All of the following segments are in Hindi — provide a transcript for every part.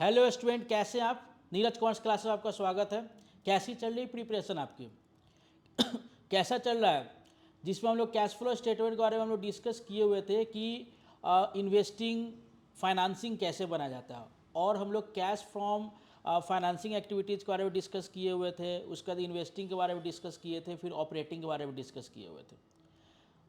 हेलो स्टूडेंट, कैसे हैं आप? नीरज कॉमर्स क्लास में आपका स्वागत है। कैसी चल रही प्रिपरेशन आपकी? कैसा चल रहा है? जिसमें हम लोग कैश फ्लो स्टेटमेंट के बारे में हम लोग डिस्कस किए हुए थे कि इन्वेस्टिंग फाइनेंसिंग कैसे बनाया जाता है, और हम लोग कैश फ्रॉम फाइनेंसिंग एक्टिविटीज़ के बारे में डिस्कस किए हुए थे। उसके बाद इन्वेस्टिंग के बारे में डिस्कस किए थे, फिर ऑपरेटिंग के बारे में डिस्कस किए हुए थे,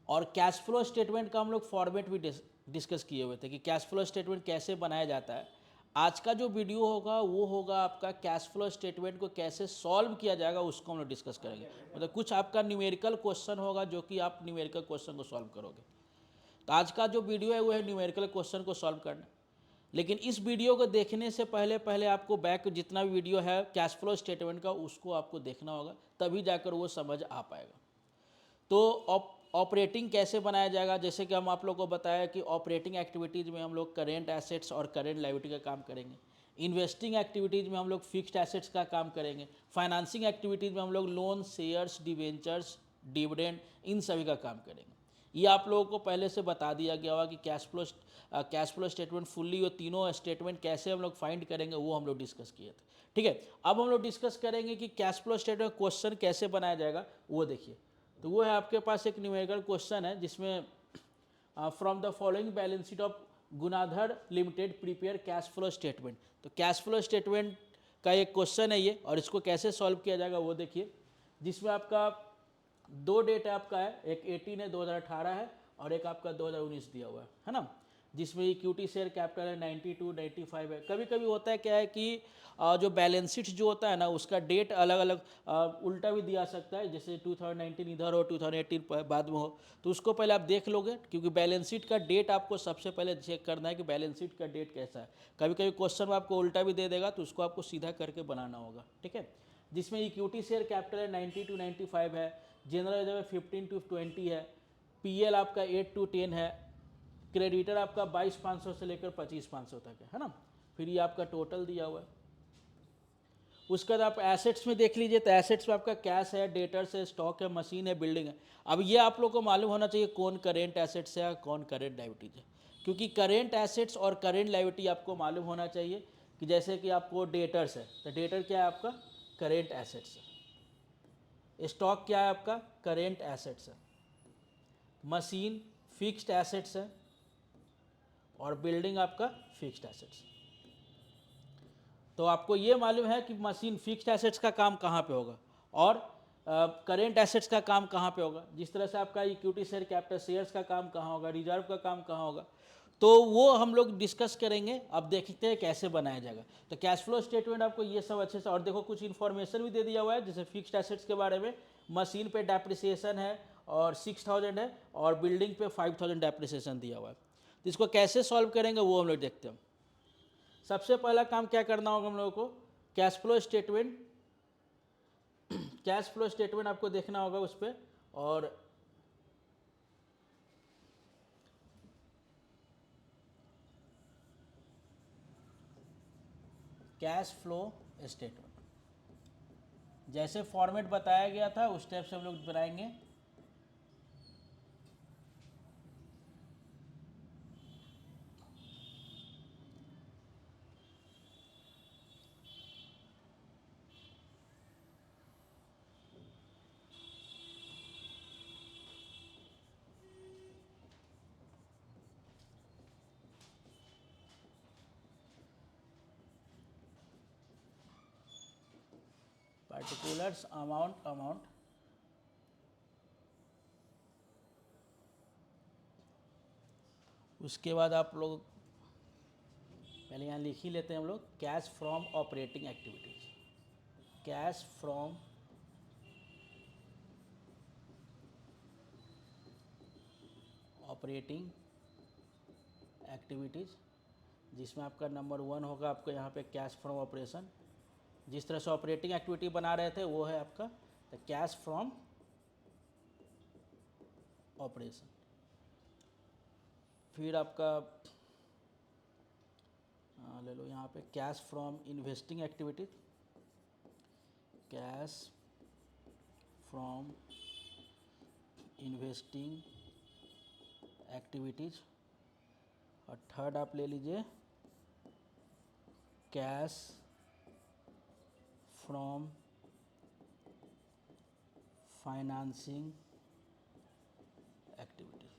और कैश फ्लो स्टेटमेंट का हम लोग फॉर्मेट भी डिस्कस किए हुए थे कि कैश फ्लो स्टेटमेंट कैसे बनाया जाता है। आज का जो वीडियो होगा वो होगा आपका कैश फ्लो स्टेटमेंट को कैसे सॉल्व किया जाएगा, उसको हम लोग डिस्कस करेंगे। मतलब कुछ आपका न्यूमेरिकल क्वेश्चन होगा जो कि आप न्यूमेरिकल क्वेश्चन को सॉल्व करोगे। तो आज का जो वीडियो है वो है न्यूमेरिकल क्वेश्चन को सॉल्व करना। लेकिन इस वीडियो को देखने से पहले पहले आपको बैक जितना भी वीडियो है कैश फ्लो स्टेटमेंट का उसको आपको देखना होगा, तभी जाकर वो समझ आ पाएगा। तो ऑपरेटिंग कैसे बनाया जाएगा, जैसे कि हम आप लोग को बताया कि ऑपरेटिंग एक्टिविटीज़ में हम लोग करेंट एसेट्स और करेंट लायबिलिटी का काम करेंगे। इन्वेस्टिंग एक्टिविटीज़ में हम लोग फिक्स्ड एसेट्स का काम करेंगे। फाइनेंसिंग एक्टिविटीज़ में हम लोग लोन, शेयर्स, डिवेंचर्स, डिविडेंड, इन सभी का काम करेंगे। ये आप लोगों को पहले से बता दिया गया होगा कि कैश फ्लो स्टेटमेंट फुल्ली, वो तीनों स्टेटमेंट कैसे हम लोग फाइंड करेंगे वो हम लोग डिस्कस किए थे। ठीक है, अब हम लोग डिस्कस करेंगे कि कैश फ्लो स्टेटमेंट क्वेश्चन कैसे बनाया जाएगा, वो देखिए। तो वो है आपके पास एक न्यूमेरिकल क्वेश्चन है जिसमें from the following balance sheet of Gunadhar limited prepare cash flow statement. तो कैश फ्लो स्टेटमेंट का एक क्वेश्चन है ये, और इसको कैसे सॉल्व किया जाएगा वो देखिए। जिसमें आपका दो डेट आपका है, एक 18 है 2018 है, और एक आपका 2019 दिया हुआ है ना। जिसमें इक्विटी शेयर कैपिटल है 92 95 है। कभी कभी होता है क्या है कि जो बैलेंस शीट जो होता है ना उसका डेट अलग अलग उल्टा भी दिया सकता है, जैसे 2019 इधर हो 2018 बाद में हो, तो उसको पहले आप देख लोगे, क्योंकि बैलेंस शीट का डेट आपको सबसे पहले चेक करना है कि बैलेंस शीट का डेट कैसा है। कभी कभी क्वेश्चन में आपको उल्टा भी दे देगा, तो उसको आपको सीधा करके बनाना होगा। ठीक है, जिसमें इक्विटी शेयर कैपिटल है 90 to 95 है, जनरल रिजर्व 15 to 20 है, पीएल आपका 8 to 10 है, क्रेडिटर आपका 22,500 से लेकर 25,500 तक है ना। फिर ये आपका टोटल दिया हुआ है। उसके बाद आप एसेट्स में देख लीजिए, तो एसेट्स में आपका कैश है, डेटर्स है, स्टॉक है, मशीन है, बिल्डिंग है। अब ये आप लोग को मालूम होना चाहिए कौन करेंट एसेट्स है और कौन करेंट लायबिलिटीज है, क्योंकि करेंट एसेट्स और करेंट लायबिलिटी आपको मालूम होना चाहिए। कि जैसे कि आपको डेटर्स है, तो डेटर क्या है आपका? करेंट एसेट्स है। स्टॉक क्या है आपका? करेंट एसेट्स है। मशीन फिक्स्ड एसेट्स है, और बिल्डिंग आपका फिक्स्ड एसेट्स। तो आपको ये मालूम है कि मशीन फिक्स्ड एसेट्स का काम कहाँ पे होगा, और करेंट एसेट्स का काम कहाँ पे होगा। जिस तरह से आपका इक्विटी शेयर कैपिटल शेयर्स का काम कहाँ होगा, रिजर्व का काम कहाँ होगा, तो वो हम लोग डिस्कस करेंगे। अब देखते हैं कैसे बनाया जाएगा। तो कैश फ्लो स्टेटमेंट आपको ये सब अच्छे से, और देखो कुछ इन्फॉर्मेशन भी दे दिया हुआ है, जैसे फिक्स्ड एसेट्स के बारे में। मशीन पे डेप्रिसिएशन है और 6,000 है, और बिल्डिंग पे 5,000 डेप्रिसिएशन दिया हुआ है। तो इसको कैसे सॉल्व करेंगे वो हम लोग देखते हैं। सबसे पहला काम क्या करना होगा हम लोगों को? Cash flow statement cash flow statement आपको देखना होगा उस पर, और कैश फ्लो स्टेटमेंट जैसे फॉर्मेट बताया गया था उस टाइप से हम लोग बनाएंगे। पर्टिकुलर्स अमाउंट उसके बाद आप लोग पहले यहाँ लिख ही लेते हैं हम लोग, cash from operating activities. Cash from operating activities, जिसमें आपका नंबर 1 होगा आपको यहाँ पे कैश फ्रॉम ऑपरेशन। जिस तरह से ऑपरेटिंग एक्टिविटी बना रहे थे वो है आपका द कैश फ्रॉम ऑपरेशन। फिर आपका ले लो यहाँ पे cash from investing activities, cash from investing activities. और थर्ड आप ले लीजिए कैश फ्रॉम फाइनेंसिंग एक्टिविटीज।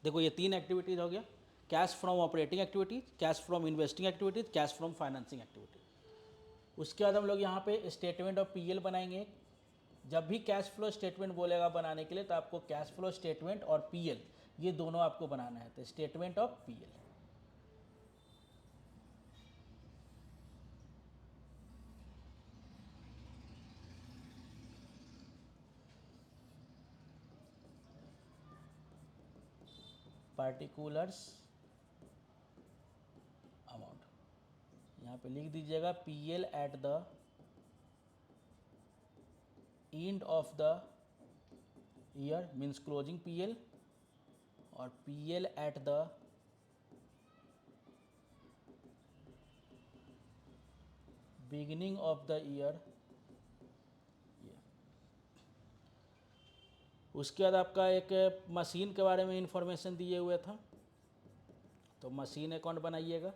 देखो ये 3 एक्टिविटीज हो गया, cash from operating activities, cash from investing activities, cash from financing activities. उसके बाद हम लोग यहाँ पे स्टेटमेंट ऑफ पीएल बनाएंगे। जब भी कैश फ्लो स्टेटमेंट बोलेगा बनाने के लिए तो आपको कैश फ्लो स्टेटमेंट और पीएल ये दोनों आपको बनाना है। तो statement of PL, particulars amount, यहाँ पे लिख दीजिएगा PL at the end of the year means closing PL, और PL at the beginning of the year. उसके बाद आपका एक मशीन के बारे में इंफॉर्मेशन दिए हुए था, तो मशीन अकाउंट बनाइएगा।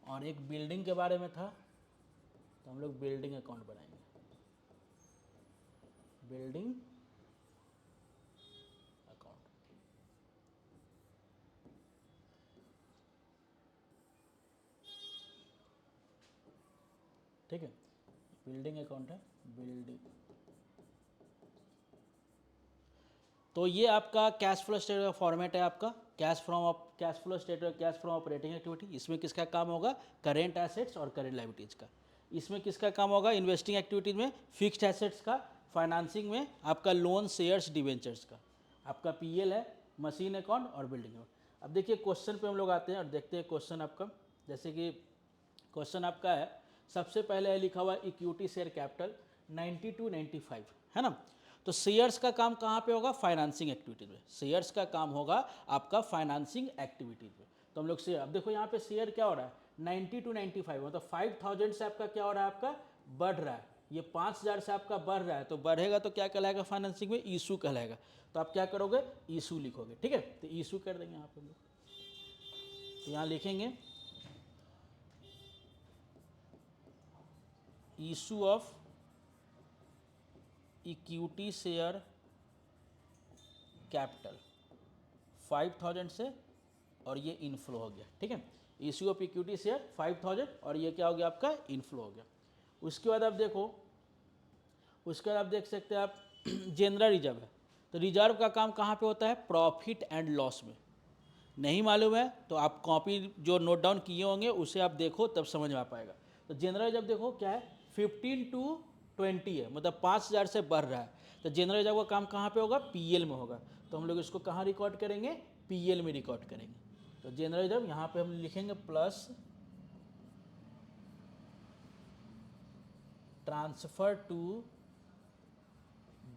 और एक बिल्डिंग के बारे में था, तो हम लोग बिल्डिंग अकाउंट बनाएंगे, बिल्डिंग अकाउंट। ठीक है, बिल्डिंग अकाउंट है, बिल्डिंग। तो ये आपका कैश फ्लो स्टेटमेंट का फॉर्मेट है आपका, cash flow statement, cash from operating activity. इसमें किसका काम होगा, करेंट एसेट्स और करेंट लायबिलिटीज का। इसमें किसका काम होगा, इन्वेस्टिंग एक्टिविटीज में फिक्स्ड एसेट्स का, फाइनेंसिंग में आपका लोन, शेयर्स, डिवेंचर्स का। आपका पीएल है, मशीन अकाउंट और बिल्डिंग अकाउंट। अब देखिए क्वेश्चन पे हम लोग आते हैं और देखते हैं क्वेश्चन आपका। जैसे कि क्वेश्चन आपका है, सबसे पहले है लिखा हुआ इक्विटी शेयर कैपिटल 90 to 95, है ना। तो शेयर्स का काम कहाँ पे होगा, फाइनेंसिंग एक्टिविटीज में। शेयर्स का काम होगा आपका फाइनेंसिंग एक्टिविटीज में। तो हम लोग शेयर, अब देखो यहाँ पे शेयर क्या हो रहा है, 90 to 95, मतलब 5000 से आपका क्या हो रहा है, आपका बढ़ रहा है। ये 5000 से आपका बढ़ रहा है, तो बढ़ेगा तो क्या कहलाएगा, फाइनेंसिंग में इशू कहलाएगा। तो आप क्या करोगे, इशू लिखोगे। ठीक है, तो इशू कर देंगे यहाँ पे हम लोग। तो यहाँ लिखेंगे issue of equity share capital 5000 से, और ये इनफ्लो हो गया। ठीक है, इशू ऑफ इक्विटी शेयर 5000 और ये क्या हो गया, आपका इनफ्लो हो गया। उसके बाद आप देखो, उसके बाद आप देख सकते हैं आप जनरल रिजर्व है। तो रिजर्व का काम कहाँ पे होता है, प्रॉफिट एंड लॉस में। नहीं मालूम है तो आप कॉपी जो नोट डाउन किए होंगे उसे आप देखो, तब समझ में आ पाएगा। तो जनरल रिजर्व देखो क्या है, 15 to 20 है, मतलब 5000 से बढ़ रहा है। तो जनरल रिजर्व का काम कहाँ पे होगा, पीएल में होगा। तो हम लोग इसको कहाँ रिकॉर्ड करेंगे, पीएल में रिकॉर्ड करेंगे। तो जनरल रिजर्व यहाँ पे हम लिखेंगे plus transfer to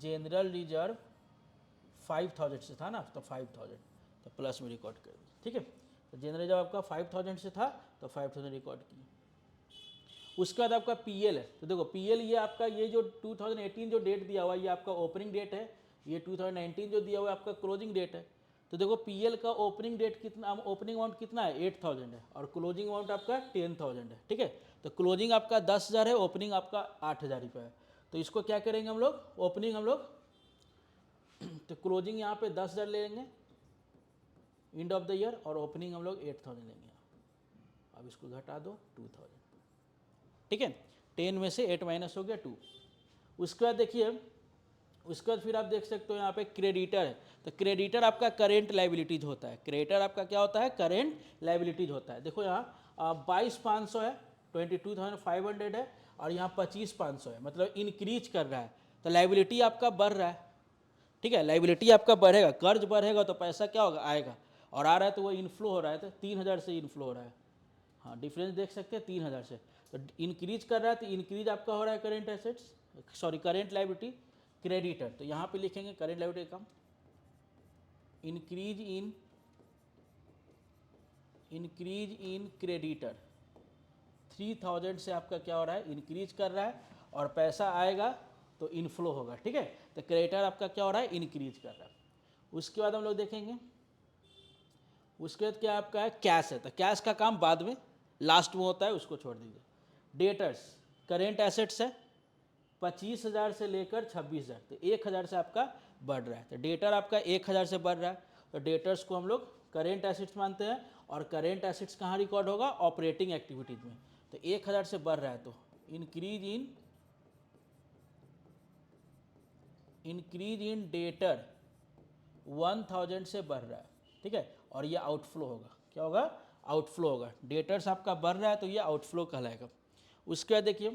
general reserve 5000 से था ना, तो 5000 तो प्लस में रिकॉर्ड कर दिया। ठीक है, तो जनरल रिजर्व आपका 5000 से था तो 5000 रिकॉर्ड किया। उसके बाद आपका पीएल है। तो देखो पीएल ये आपका, ये जो 2018 जो डेट दिया हुआ है ये आपका ओपनिंग डेट है, ये 2019 जो दिया हुआ है आपका क्लोजिंग डेट है। तो देखो पीएल का ओपनिंग डेट कितना, ओपनिंग अमाउंट कितना है, 8000 है, और क्लोजिंग अमाउंट आपका 10000 है। ठीक है, तो क्लोजिंग आपका 10000 है, ओपनिंग आपका 8000 रुपये है। तो इसको क्या करेंगे हम लोग, ओपनिंग हम लोग तो क्लोजिंग यहाँ पे 10000 ले लेंगे एंड ऑफ द ईयर, और ओपनिंग हम लोग 8000 लेंगे। अब इसको घटा दो 2000। ठीक है, 10 में से 8 माइनस हो गया 2। उसके बाद देखिए, उसके बाद फिर आप देख सकते हो यहाँ पे क्रेडिटर है। तो क्रेडिटर आपका करेंट लाइबिलिटीज होता है। क्रेडिटर आपका क्या होता है, करेंट लाइबिलिटीज होता है। देखो यहाँ 22500 है, 22500 है, और यहाँ 25500 है, मतलब इंक्रीज कर रहा है। तो लाइबिलिटी आपका बढ़ रहा है। ठीक है, लाइबिलिटी आपका बढ़ेगा, कर्ज बढ़ेगा तो पैसा क्या होगा, आएगा, और आ रहा है तो वो इनफ्लो हो रहा है, तो 3000 से इनफ्लो हो रहा है। हाँ, डिफरेंस देख सकते हैं 3000 से। तो इंक्रीज कर रहा है, तो इंक्रीज आपका हो रहा है current assets, sorry current liability. Creditor, तो यहाँ पे लिखेंगे करेंट लाइबिलिटी का इंक्रीज इन क्रेडिटर 3000 से आपका क्या हो रहा है, इंक्रीज कर रहा है, और पैसा आएगा तो इनफ्लो होगा, ठीक है। तो क्रेडिटर आपका क्या हो रहा है, इंक्रीज कर रहा है। उसके बाद हम लोग देखेंगे, उसके बाद क्या आपका है, कैश है। तो कैश का काम बाद में लास्ट में होता है, उसको छोड़ दीजिए। डेटर्स, करेंट एसेट्स है 25,000 से लेकर 26,000, तो 1,000 से आपका बढ़ रहा है। तो डेटर आपका 1,000 से बढ़ रहा है, तो डेटर्स को हम लोग करेंट एसेट्स मानते हैं। और करेंट एसेट्स कहाँ रिकॉर्ड होगा, ऑपरेटिंग एक्टिविटीज में। तो 1,000 से बढ़ रहा है तो इंक्रीज इन डेटर 1,000 से बढ़ रहा है, ठीक है। और ये आउटफ्लो होगा, क्या होगा, आउटफ्लो होगा। डेटर्स आपका बढ़ रहा है तो ये आउटफ्लो कहलाएगा। उसके बाद देखिए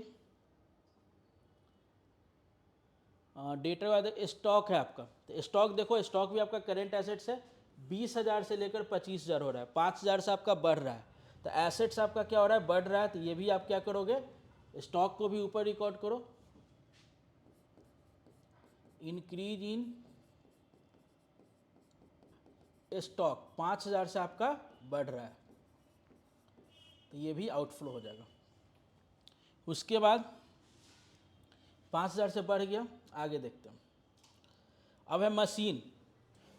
डेटर बाद स्टॉक है आपका। तो स्टॉक देखो, स्टॉक भी आपका करेंट एसेट्स है, 20,000 से लेकर 25,000 हो रहा है, 5,000 से आपका बढ़ रहा है। तो एसेट्स आपका क्या हो रहा है, बढ़ रहा है। तो ये भी आप क्या करोगे, स्टॉक को भी ऊपर रिकॉर्ड करो, इंक्रीज इन स्टॉक 5,000 से आपका बढ़ रहा है, तो ये भी आउटफ्लो हो जाएगा। उसके बाद 5,000 से बढ़ गया, आगे देखते हैं। अब है मशीन।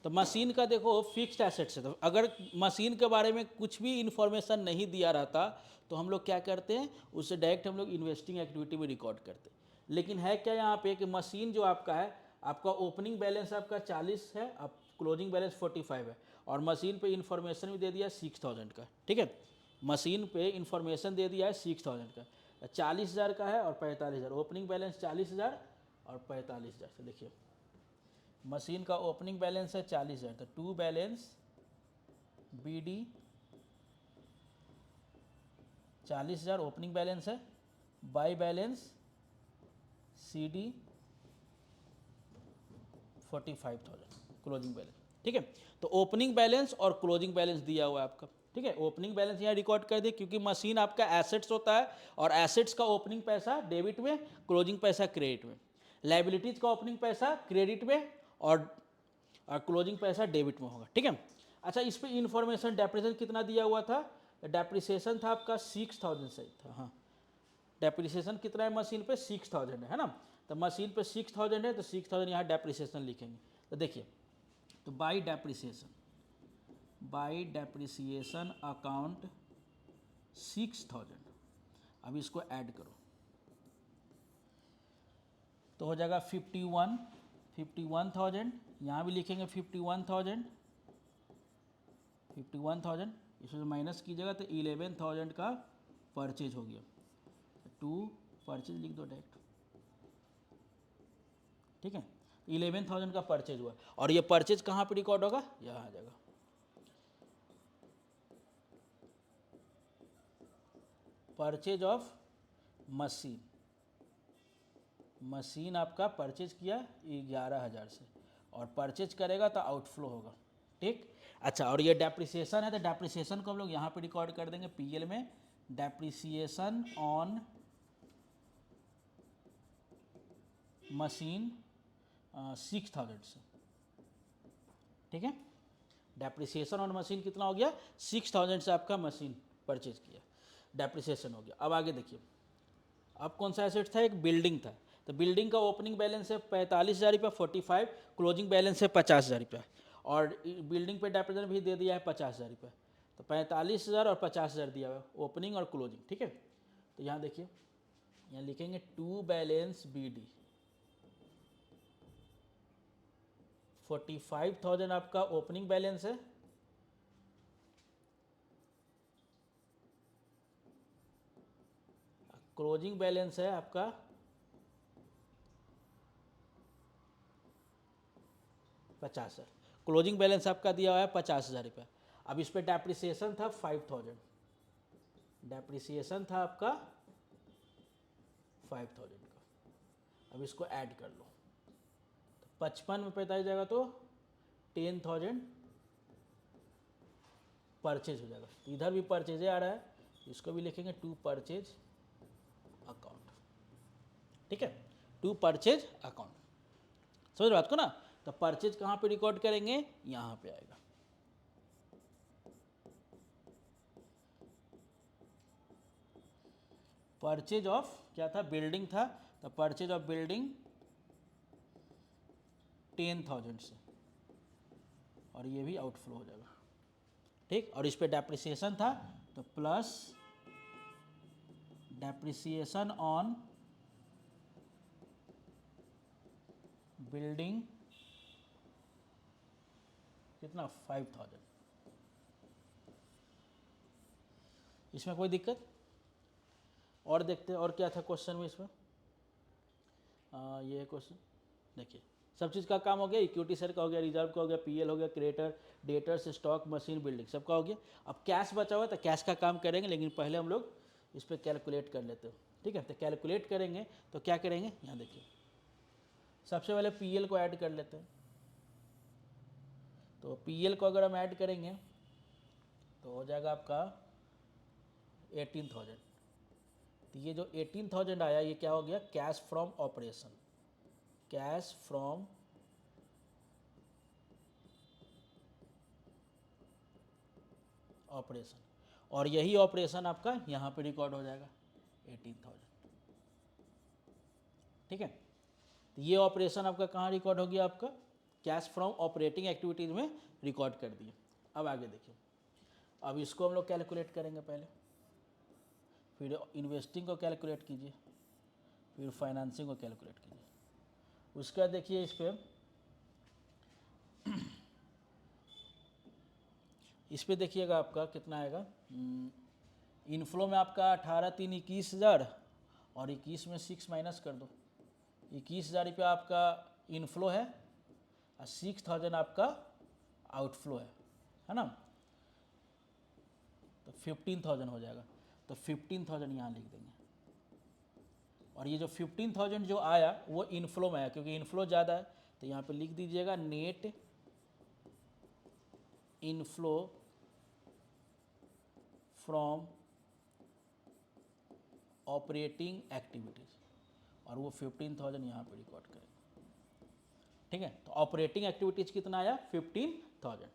तो मशीन का देखो फिक्स्ड एसेट्स है, तो अगर मशीन के बारे में कुछ भी इंफॉर्मेशन नहीं दिया रहता तो हम लोग क्या करते हैं, उससे डायरेक्ट हम लोग इन्वेस्टिंग एक्टिविटी में रिकॉर्ड करते हैं। लेकिन है क्या यहाँ पे कि मशीन जो आपका है, आपका ओपनिंग बैलेंस आपका 40 है, अब क्लोजिंग बैलेंस 45 है, और मशीन पे इंफॉर्मेशन भी दे दिया 6,000 का, ठीक है। मशीन पे इंफॉर्मेशन दे दिया है 6,000 का, 40,000 का है और 45,000, ओपनिंग बैलेंस 40,000 और 45,000 से देखिए मशीन का ओपनिंग बैलेंस है 40,000, तो to balance B D 40,000 opening balance है, by balance C D 45,000 closing balance, ठीक है। तो ओपनिंग बैलेंस और क्लोजिंग बैलेंस दिया हुआ है आपका, ठीक है। ओपनिंग बैलेंस यहाँ रिकॉर्ड कर दिए क्योंकि मशीन आपका एसेट्स होता है, और एसेट्स का ओपनिंग पैसा डेबिट में, क्लोजिंग पैसा क्रेडिट में। लाइबिलिटीज का ओपनिंग पैसा क्रेडिट में और क्लोजिंग पैसा डेबिट में होगा, ठीक है। अच्छा, इस पर इंफॉर्मेशन डेप्रिसिएशन कितना दिया हुआ था, डेप्रिसिएशन था आपका 6,000 सही था, हाँ। डेप्रिसिएशन कितना है मशीन पे, 6,000 है ना। तो मशीन पे 6,000 है, तो 6,000 यहाँ डेप्रिसिएशन लिखेंगे। तो देखिए, तो बाई डेप्रिसिएशन अकाउंट 6,000, अब इसको ऐड करो तो हो जाएगा 51,000, यहाँ भी लिखेंगे 51,000, इसमें माइनस कीजिएगा तो 11,000 का परचेज हो गया, टू परचेज लिख दो डायरेक्ट, ठीक है। 11,000 का परचेज हुआ, और ये परचेज कहाँ पे रिकॉर्ड होगा, यहाँ आ जाएगा। परचेज ऑफ मशीन आपका परचेज किया 11,000 से, और परचेज करेगा तो आउटफ्लो होगा, ठीक। अच्छा, और ये डेप्रिसिएशन है, तो डेप्रिसिएशन को हम लोग यहाँ पे रिकॉर्ड कर देंगे पीएल में, डेप्रिसिएशन ऑन मशीन 6,000 से, ठीक है। डेप्रिसिएशन ऑन मशीन कितना हो गया, 6,000 से आपका मशीन परचेज किया, डेप्रिसिएशन हो गया। अब आगे देखिए, अब कौन सा एसेट था, एक बिल्डिंग था। तो बिल्डिंग का ओपनिंग बैलेंस है 45,000 रुपया 45, क्लोजिंग बैलेंस है 50,000 रुपया, और बिल्डिंग पे डेप्रिसिएशन भी दे दिया है 50,000 रुपया। तो 45,000 और 50,000 दिया हुआ है ओपनिंग और क्लोजिंग, ठीक है। तो यहाँ देखिए, यहाँ लिखेंगे टू बैलेंस बी डी 45,000 आपका ओपनिंग बैलेंस है, क्लोजिंग बैलेंस है आपका 50,000, क्लोजिंग बैलेंस आपका दिया हुआ है 50,000 रुपया। अब इस पर डेप्रिसिएशन था 5,000, डेप्रिसिएशन था आपका 5,000 का। अब इसको ऐड कर लो, तो 55 में 45 जाएगा तो 10,000 परचेज हो जाएगा। तो इधर भी परचेज आ रहा है, इसको भी लिखेंगे टू परचेज अकाउंट, ठीक है, टू परचेज अकाउंट, समझ बात को ना। तो परचेज कहाँ पे रिकॉर्ड करेंगे, यहाँ पे आएगा। परचेज ऑफ क्या था, बिल्डिंग था, तो परचेज ऑफ बिल्डिंग 10,000 से, और ये भी आउटफ्लो हो जाएगा, ठीक। और इस पे डेप्रिसिएशन था तो प्लस डेप्रिसिएशन ऑन बिल्डिंग कितना 5,000। इसमें कोई दिक्कत? और देखते हैं और क्या था क्वेश्चन में इसमें। ये क्वेश्चन देखिए, सब चीज़ का काम हो गया, इक्विटी शेयर का हो गया, रिजर्व का हो गया, पीएल हो गया, creditor, debtors, stock, machine, building, सबका हो गया। अब कैश बचा हुआ है तो कैश का काम करेंगे, लेकिन पहले हम लोग इस पर कैलकुलेट कर लेते हैं, ठीक है। तो कैलकुलेट करेंगे तो क्या करेंगे, यहाँ देखिए, सबसे पहले पीएल को ऐड कर लेते हैं। तो पीएल को अगर हम ऐड करेंगे तो हो जाएगा आपका 18,000। तो ये जो 18,000 आया, ये क्या हो गया, cash from operation, cash from operation, और यही ऑपरेशन आपका यहाँ पे रिकॉर्ड हो जाएगा 18,000, ठीक है। तो ये ऑपरेशन आपका कहाँ रिकॉर्ड हो गया, आपका कैश फ्रॉम ऑपरेटिंग एक्टिविटीज़ में रिकॉर्ड कर दिए। अब आगे देखिए, अब इसको हम लोग कैलकुलेट करेंगे पहले, फिर इन्वेस्टिंग को कैलकुलेट कीजिए, फिर फाइनेंसिंग को कैलकुलेट कीजिए। उसका देखिए इस पे देखिएगा आपका कितना आएगा। इनफ्लो में आपका 18,321,000 और 21 में 6 माइनस कर दो, 21,000 रुपया आपका इनफ्लो है और 6,000 आपका आउटफ्लो है ना। तो 15,000 हो जाएगा, तो 15,000 यहाँ लिख देंगे। और ये जो 15,000 जो आया वो इनफ्लो में आया, क्योंकि इनफ्लो ज़्यादा है, तो यहाँ पे लिख दीजिएगा net inflow from operating activities, और वो 15,000 यहाँ पे रिकॉर्ड करेंगे, ठीक है। तो ऑपरेटिंग एक्टिविटीज़ कितना आया, 15,000।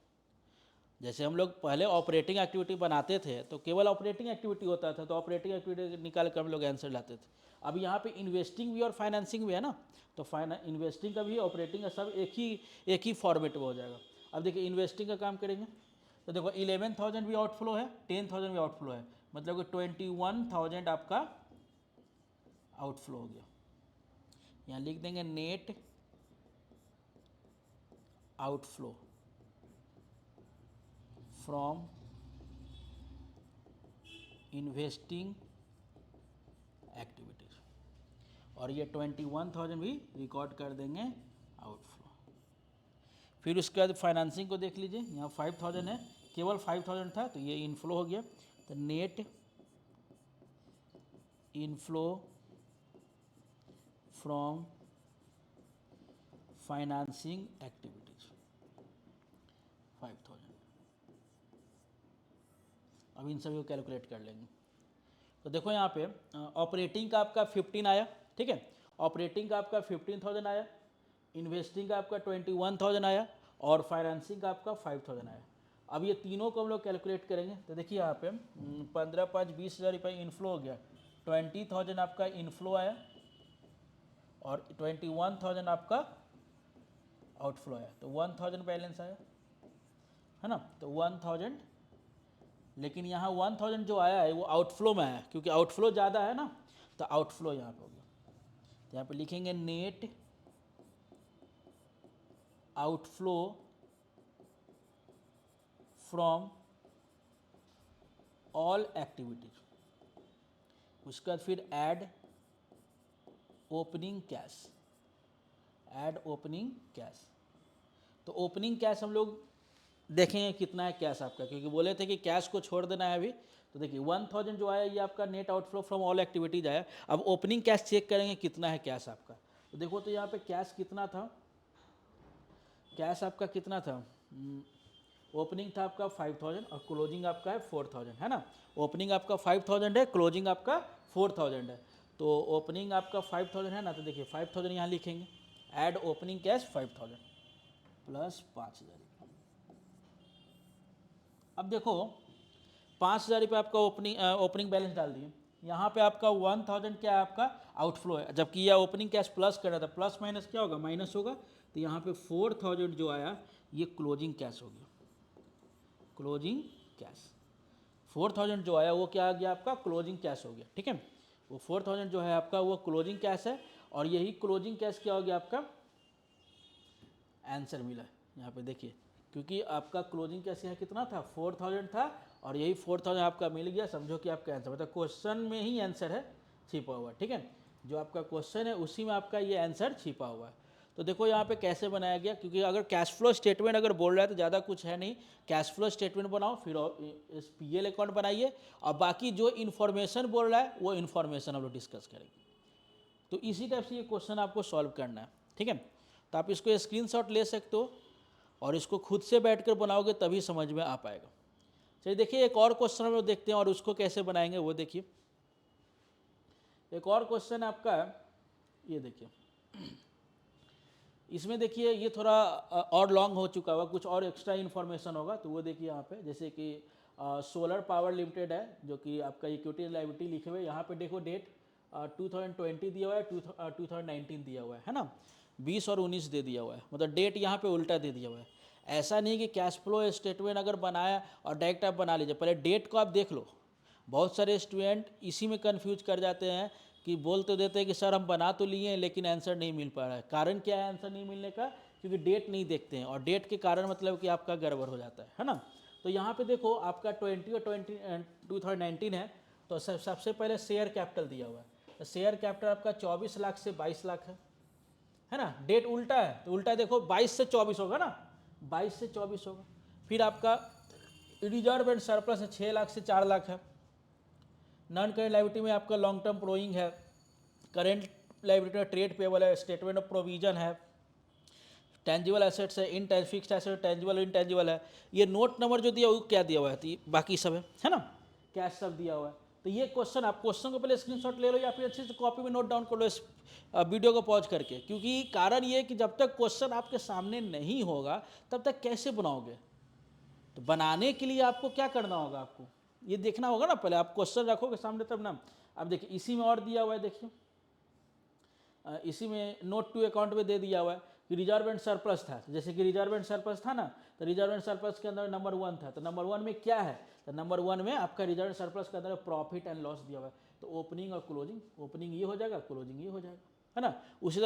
जैसे हम लोग पहले ऑपरेटिंग एक्टिविटी बनाते थे तो केवल ऑपरेटिंग एक्टिविटी होता था, तो ऑपरेटिंग एक्टिविटी निकाल कर हम लोग आंसर लाते थे। अब यहाँ पे इन्वेस्टिंग भी और फाइनेंसिंग भी है ना, तो इन्वेस्टिंग का भी ऑपरेटिंग का सब एक ही फॉर्मेट में हो जाएगा। अब देखिए इन्वेस्टिंग का काम करेंगे तो देखो 11,000 भी आउटफ्लो है, 10,000 भी आउटफ्लो है, मतलब कि 21,000 आपका आउटफ्लो हो गया। यहाँ लिख देंगे net outflow from investing activities, और ये 21,000 भी रिकॉर्ड कर देंगे आउटफ्लो। फिर उसके बाद फाइनेंसिंग को देख लीजिए, यहाँ 5,000 है, केवल 5,000 था तो ये इनफ्लो हो गया। तो net inflow from financing activities 5,000। अब इन सभी को कैलकुलेट कर लेंगे। तो देखो यहाँ पे ऑपरेटिंग का आपका 15 आया, ठीक है, ऑपरेटिंग का आपका 15,000 आया, इन्वेस्टिंग का आपका 21,000 आया, और फाइनेंसिंग का आपका 5,000 आया। अब ये तीनों को हम लोग कैलकुलेट करेंगे तो देखिए यहाँ पे 15 5 20,000 रुपये इनफ्लो हो गया, 20,000 आपका इनफ्लो आया और 21,000 आपका आउटफ्लो आया, तो 1,000 बैलेंस आया, है ना। तो 1,000, लेकिन यहाँ 1,000 जो आया है वो आउटफ्लो में आया, क्योंकि आउटफ्लो ज़्यादा है ना, तो आउटफ्लो यहाँ पे हो गया। तो यहाँ पे लिखेंगे net outflow from all activities, उसके बाद फिर add opening cash, add opening cash. तो ओपनिंग कैश हम लोग देखेंगे कितना है कैश आपका, क्योंकि बोले थे कि कैश को छोड़ देना है अभी। तो देखिए 1,000 जो आया ये आपका net outflow from all activities आया। अब ओपनिंग कैश चेक करेंगे कितना है कैश आपका। तो देखो तो यहाँ पे कैश कितना था, कैश आपका कितना था, ओपनिंग था आपका 5,000 और क्लोजिंग आपका है 4,000, है ना। ओपनिंग आपका 5,000 है, क्लोजिंग आपका 4,000 है। तो ओपनिंग आपका 5,000 है ना, तो देखिए 5,000 यहाँ लिखेंगे, ऐड ओपनिंग कैश 5,000 प्लस 5,000। अब देखो 5,000 रुपये आपका ओपनिंग बैलेंस डाल दिए, यहाँ पे आपका 1000 क्या है आपका आउटफ्लो है, जबकि यह ओपनिंग कैश प्लस कर रहा था, प्लस माइनस क्या होगा माइनस होगा, तो यहाँ पे 4000 जो आया ये क्लोजिंग कैश हो गया, क्लोजिंग कैश 4000 जो आया वो क्या आ गया आपका क्लोजिंग कैश हो गया, ठीक है। वो 4000 जो है आपका वो क्लोजिंग कैश है, और यही क्लोजिंग कैश क्या हो गया आपका आंसर मिला यहाँ पे देखिए, क्योंकि आपका क्लोजिंग कैश यहाँ कितना था 4000 था, और यही 4000 आपका मिल गया, समझो कि आपका आंसर मतलब क्वेश्चन में ही आंसर है छिपा हुआ, ठीक है। जो आपका क्वेश्चन है उसी में आपका ये आंसर छिपा हुआ है। तो देखो यहाँ पे कैसे बनाया गया, क्योंकि अगर कैश फ्लो स्टेटमेंट अगर बोल रहा है तो ज़्यादा कुछ है नहीं, कैश फ्लो स्टेटमेंट बनाओ, फिर इस पीएल अकाउंट बनाइए, और बाकी जो इन्फॉर्मेशन बोल रहा है वो इन्फॉर्मेशन हम लोग डिस्कस करेंगे। तो इसी टाइप से ये क्वेश्चन आपको सॉल्व करना है, ठीक है। तो आप इसको स्क्रीनशॉट ले सकते हो और इसको खुद से बैठकर बनाओगे तभी समझ में आ पाएगा। चलिए देखिए एक और क्वेश्चन हम लोग देखते हैं और उसको कैसे बनाएंगे वो देखिए। एक और क्वेश्चन आपका ये देखिए, इसमें देखिए ये थोड़ा और लॉन्ग हो चुका होगा, कुछ और एक्स्ट्रा इन्फॉर्मेशन होगा, तो वो देखिए यहाँ पे जैसे कि सोलर पावर लिमिटेड है जो कि आपका इक्विटी लायबिलिटी लिखे हुए, यहाँ पे देखो डेट 2020 दिया हुआ है, 2019 दिया हुआ है ना, 20 और 19 दे दिया हुआ है, मतलब डेट यहाँ पे उल्टा दे दिया हुआ है। ऐसा नहीं कि कैश फ्लो स्टेटमेंट अगर बनाया और डायरेक्ट आप बना लीजिए, पहले डेट को आप देख लो। बहुत सारे स्टूडेंट इसी में कंफ्यूज कर जाते हैं कि बोल तो देते हैं कि सर हम बना तो लिए हैं लेकिन आंसर नहीं मिल पा रहा है। कारण क्या है आंसर नहीं मिलने का, क्योंकि डेट नहीं देखते हैं, और डेट के कारण मतलब कि आपका गड़बड़ हो जाता है ना। तो यहाँ पे देखो आपका 20 और 2019 है, तो सबसे पहले शेयर कैपिटल दिया हुआ है, तो शेयर कैपिटल आपका 24 लाख से 22 लाख है ना। डेट उल्टा है तो उल्टा देखो 22 से 24 होगा ना, 22 से 24 होगा। फिर आपका रिजर्व एंड सरप्लस है 6 लाख से 4 लाख है। नॉन करेंट लायबिलिटी में आपका लॉन्ग टर्म प्रोइंग है, करेंट लायबिलिटी में ट्रेड पेबल है, स्टेटमेंट ऑफ प्रोविजन है, टेंजिबल एसेट्स है, in fixed asset tangible intangible है। ये नोट नंबर जो दिया वो क्या दिया हुआ है, तो बाकी सब है ना, कैश सब दिया हुआ है। तो ये क्वेश्चन आप क्वेश्चन को पहले स्क्रीनशॉट ले लो या फिर अच्छे से कॉपी में नोट डाउन कर लो इस वीडियो को पॉज करके, क्योंकि कारण ये कि जब तक क्वेश्चन आपके सामने नहीं होगा तब तक कैसे बनाओगे। तो बनाने के लिए आपको क्या करना होगा, आपको ये देखना होगा ना, पहले आप क्वेश्चन रखोगे सामने तब ना। अब देखिए इसी में और दिया हुआ है, देखिए इसी में नोट टू अकाउंट में दे दिया हुआ है कि रिजर्व एंड सरप्लस था, जैसे कि रिजर्व एंड सरप्लस था ना, तो रिजर्व एंड सरप्लस के अंदर नंबर 1 था, तो नंबर 1 में क्या है, तो नंबर 1 में आपका रिजर्व एंड सरप्लस के अंदर प्रॉफिट एंड लॉस दिया हुआ है। तो ओपनिंग और क्लोजिंग, ओपनिंग ये हो जाएगा, क्लोजिंग ये हो जाएगा, है ना। उसी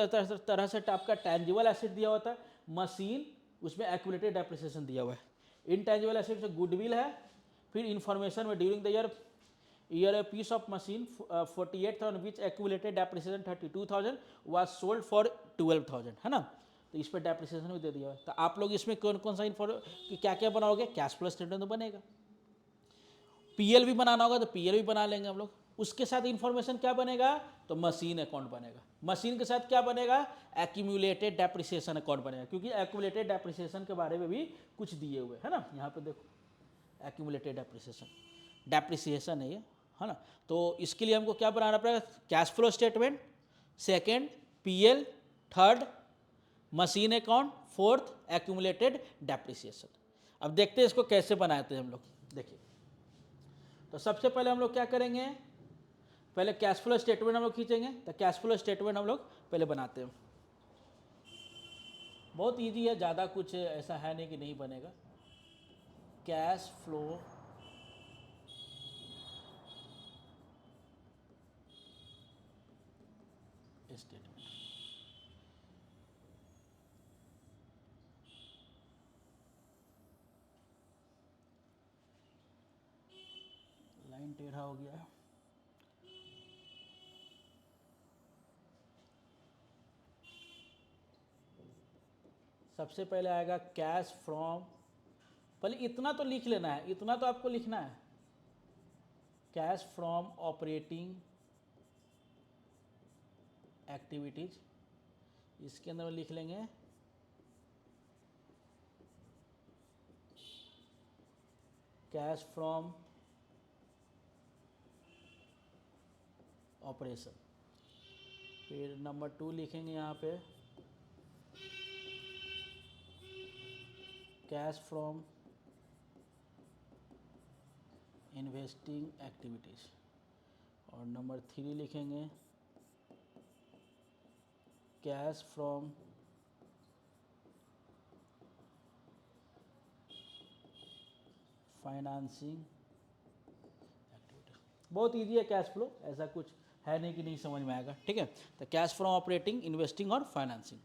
तरह से आपका टेंजिबल एसेट दिया होता है, मशीन, उसमें एक्यूमुलेटेड डेप्रिसिएशन दिया हुआ है। इनटेंजिबल एसेट से गुडविल है, फिर इंफॉर्मेशन में during the year a piece of machine 48,000 which accumulated depreciation 32,000 was sold for 12,000, है ना। तो इस पर डेप्रिसिएशन भी दे दिया है। तो आप लोग इसमें कौन कौन सा कि क्या क्या बनाओगे, कैश फ्लो स्टेटमेंट तो बनेगा, पीएल भी बनाना होगा तो पीएल भी बना लेंगे हम लोग। उसके साथ इंफॉर्मेशन क्या बनेगा, तो मशीन अकाउंट बनेगा। मशीन के साथ क्या बनेगा, एक्यूमुलेटेड डेप्रिसिएशन अकाउंट बनेगा, क्योंकि एक्यूमुलेटेड डेप्रिसिएशन के बारे में भी कुछ दिए हुए है ना। यहाँ पे देखो एक्यूमुलेटेड डेप्रिसिएशन है ये, है ना। तो इसके लिए हमको क्या बनाना पड़ेगा, cash flow statement, second PL, third machine account, fourth accumulated depreciation. अब देखते हैं इसको कैसे बनाते हैं हम लोग। देखिए तो सबसे पहले हम लोग क्या करेंगे, पहले कैश फ्लो स्टेटमेंट हम लोग खींचेंगे। तो कैश फ्लो स्टेटमेंट हम लोग पहले बनाते हैं, बहुत इजी है, ज़्यादा कुछ ऐसा है नहीं कि नहीं बनेगा। कैश फ्लो स्टेटमेंट, लाइन टेढ़ा हो गया है। सबसे पहले आएगा कैश फ्रॉम, पहले इतना तो लिख लेना है, इतना तो आपको लिखना है, कैश फ्रॉम ऑपरेटिंग एक्टिविटीज, इसके अंदर लिख लेंगे कैश फ्रॉम ऑपरेशन। फिर नंबर 2 लिखेंगे यहाँ पे कैश फ्रॉम इन्वेस्टिंग एक्टिविटीज़, और नंबर 3 लिखेंगे कैश फ्रॉम फाइनेंसिंग एक्टिविटी। बहुत ईजी है कैश फ्लो, ऐसा कुछ है नहीं कि नहीं समझ में आएगा, ठीक है। तो कैश फ्रॉम ऑपरेटिंग, इन्वेस्टिंग और फाइनेंसिंग।